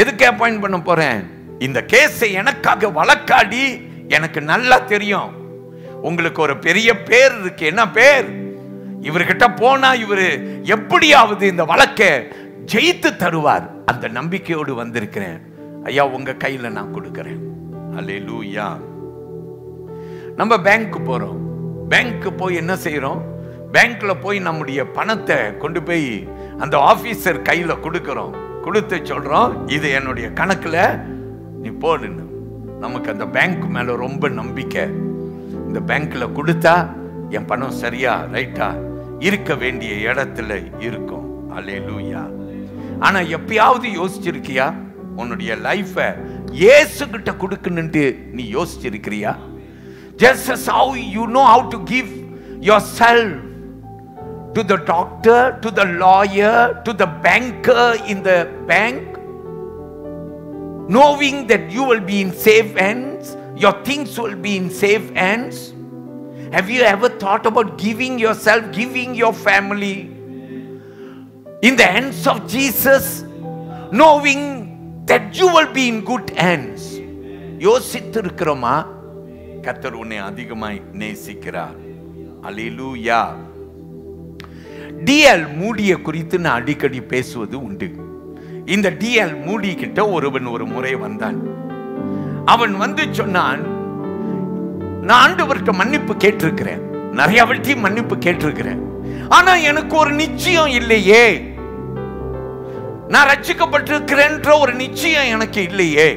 எதுக்கு அப்பாயிண்ட் பண்ண போறேன்? இந்த கேஸை எனக்காக வழக்காடி எனக்கு நல்லா தெரியும். உங்களுக்கு ஒரு பெரிய பேர் இருக்கு. என்ன பேர்? இவர்கிட்ட போனா இவரு எப்படியாவது இந்த வழக்கை ஜெயித்து தருவார். அந்த நம்பிக்கையோடு வந்திருக்கிறேன். ஐயா, உங்க கையில நான் கொடுக்கிறேன். அல்லேலூயா. நம்ம பேங்க் போறோம். பேங்க் போய் என்ன செய்யறோம்? பேங்க்ல போய் நம்முடைய பணத்தை கொண்டு போய் அந்த ஆபீசர் கையில கொடுக்கிறோம். கொடுத்து சொல்றோம், இது என்னுடைய கணக்குல நீ போடுன்னு. நமக்கு அந்த பேங்க் மேல ரொம்ப நம்பிக்கை. இந்த பேங்க்ல கொடுத்தா என் பணம் சரியா ரைட்டா இருக்க வேண்டிய இடத்துல இருக்கும். அல்லேலூயா. ஆனா எப்பயாவது யோசிச்சிருக்கியா? உன்னுடைய லைஃப இயேசு கிட்ட கொடுக்கணும்னு நீ யோசிச்சிருக்கிறியா? Just as how you know how to give yourself to the doctor, to the lawyer, to the banker in the bank, knowing that you will be in safe hands, your things will be in safe hands. Have you ever thought about giving yourself, giving your family in the hands of Jesus, knowing that you will be in good hands? யோசித்திருக்கிறோமா? கர்த்தர் உன்னை அதிகமாய் நேசிக்கிறார். அல்லேலூயா. TL மூடிய குறித்து நான் அடிக்கடி பேசுவது உண்டு. இந்த டிஎல் மூடி கிட்ட ஒருவன் ஒரு முறை வந்தான். அவன் வந்து சொன்னான், நான் ஆண்டவர்கிட்ட மன்னிப்பு கேட்டிருக்கிறேன், நிறைய வாட்டி மன்னிப்பு கேட்டிருக்கிறேன், ஆனா எனக்கு ஒரு நிச்சயம் இல்லையே, நான் ரட்சிக்கப்பட்டிருக்கிறேன்ற ஒரு நிச்சயம் எனக்கு இல்லையே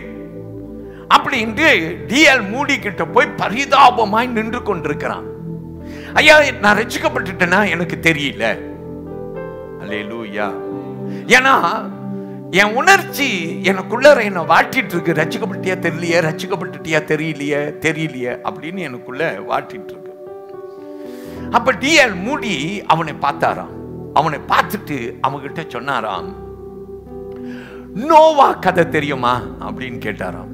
அப்படின்ட்டு டிஎல் மூடி கிட்ட போய் பரிதாபமாய் நின்று கொண்டிருக்கிறான். ஐயா, நான் ரட்சிக்கப்பட்டுட்டேனா எனக்கு தெரியல. அல்லேலூயா. ஏன்னா என் உணர்ச்சி எனக்குள்ள என்ன வாட்டிட்டு இருக்கு. ரட்சிக்கப்பட்டியா தெரியலையே, ரட்சிக்கப்பட்டுட்டியா தெரியலையே அப்படின்னு எனக்குள்ள வாட்டிட்டு இருக்கு. அப்ப டிஎல் மூடி அவனை பார்த்தாராம். அவனை பார்த்துட்டு அவங்கிட்ட சொன்னாராம், நோவா கதை தெரியுமா அப்படின்னு கேட்டாராம்.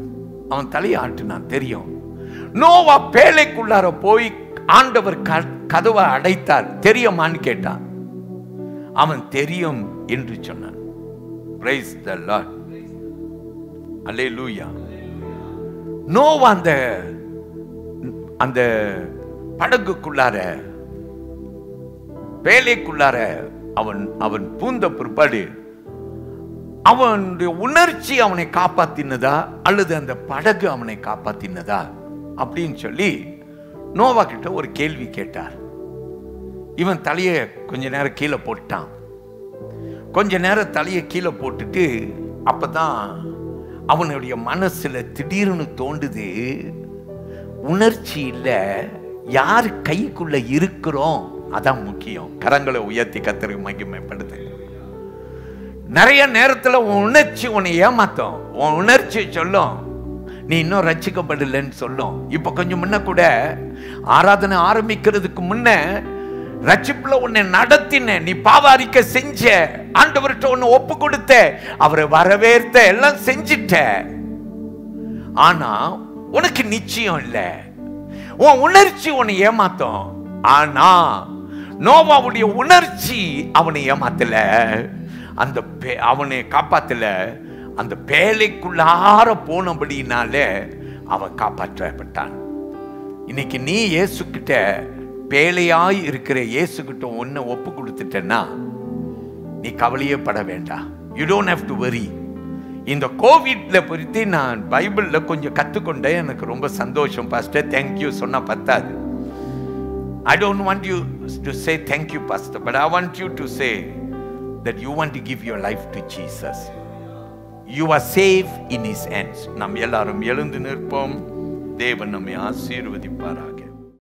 அவன் தலையை ஆட்டினான். தெரியும். நோவா பேழைக்குள்ளார போய் ஆண்டவர் கதவை அடைத்தார், தெரியுமான்னு கேட்டான். அவன் தெரியும் என்று சொன்னான். Praise the Lord. Hallelujah. Noah அந்த படகுக்குள்ளார பேழைக்குள்ளார அவன் பூந்த பிற்பாடு அவனுடைய உணர்ச்சி அவனை காப்பாத்தினதா அல்லது அந்த படகு அவனை காப்பாத்தினதா அப்படின்னு சொல்லி நோவா கிட்ட ஒரு கேள்வி கேட்டார். இவன் தலையை கொஞ்ச நேரம் கீழே போட்டான். கொஞ்ச நேரம் தலையை கீழே போட்டுட்டு அப்பதான் அவனுடைய மனசுல திடீர்னு தோண்டுது, உணர்ச்சி இல்ல, யார் கைக்குள்ள இருக்கிறோம் அதான் முக்கியம். கரங்களை உயர்த்தி கர்த்தரை மகிமைப்படுத்து. நிறைய நேரத்துல உன் உணர்ச்சி உன்னை ஏமாத்தும். உன் உணர்ச்சி சொல்லும் நீ இன்னும் ரட்சிக்கப்படலன்னு சொல்லும். இப்ப கொஞ்சம் முன்ன கூட ஆராதனை ஆரம்பிக்கிறதுக்கு முன்ன ரட்சிப்புல உன்னை நடத்தின, நீ பாவ அறிக்கை செஞ்ச, ஆண்டவர்கிட்ட உன்னை ஒப்பு கொடுத்த, அவரை வரவேற்ற, எல்லாம் செஞ்சிட்ட. ஆனா உனக்கு நிச்சயம் இல்ல. உன் உணர்ச்சி உன்னை ஏமாத்தும். ஆனா நோவாவுடைய உணர்ச்சி அவனை ஏமாத்தல, அந்த அவனை காப்பாத்தல. அந்த பேழைக்குள்ளார போனபடினாலே அவன் காப்பாற்றப்பட்டான். இன்னைக்கு நீ இயேசு கிட்ட பேழையாய் இருக்கிற இயேசு கிட்ட ஒன்ன ஒப்பு கொடுத்துட்டேன்னா நீ கவலையே பட வேண்டாம். You don't have to worry. இந்த கோவிட்ல பற்றி நான் பைபிளில் கொஞ்சம் கற்றுக்கொண்டேன். எனக்கு ரொம்ப சந்தோஷம் பாஸ்டர். தேங்க்யூ சொன்னால் பத்தாது. I don't want you to say thank you, Pastor, but I want you to say that you want to give your life to Jesus. You are safe in His hands. நாம் எல்லாரும் எழுந்து நிற்போம். தேவன் நம்மை ஆசீர்வதிப்பாராக.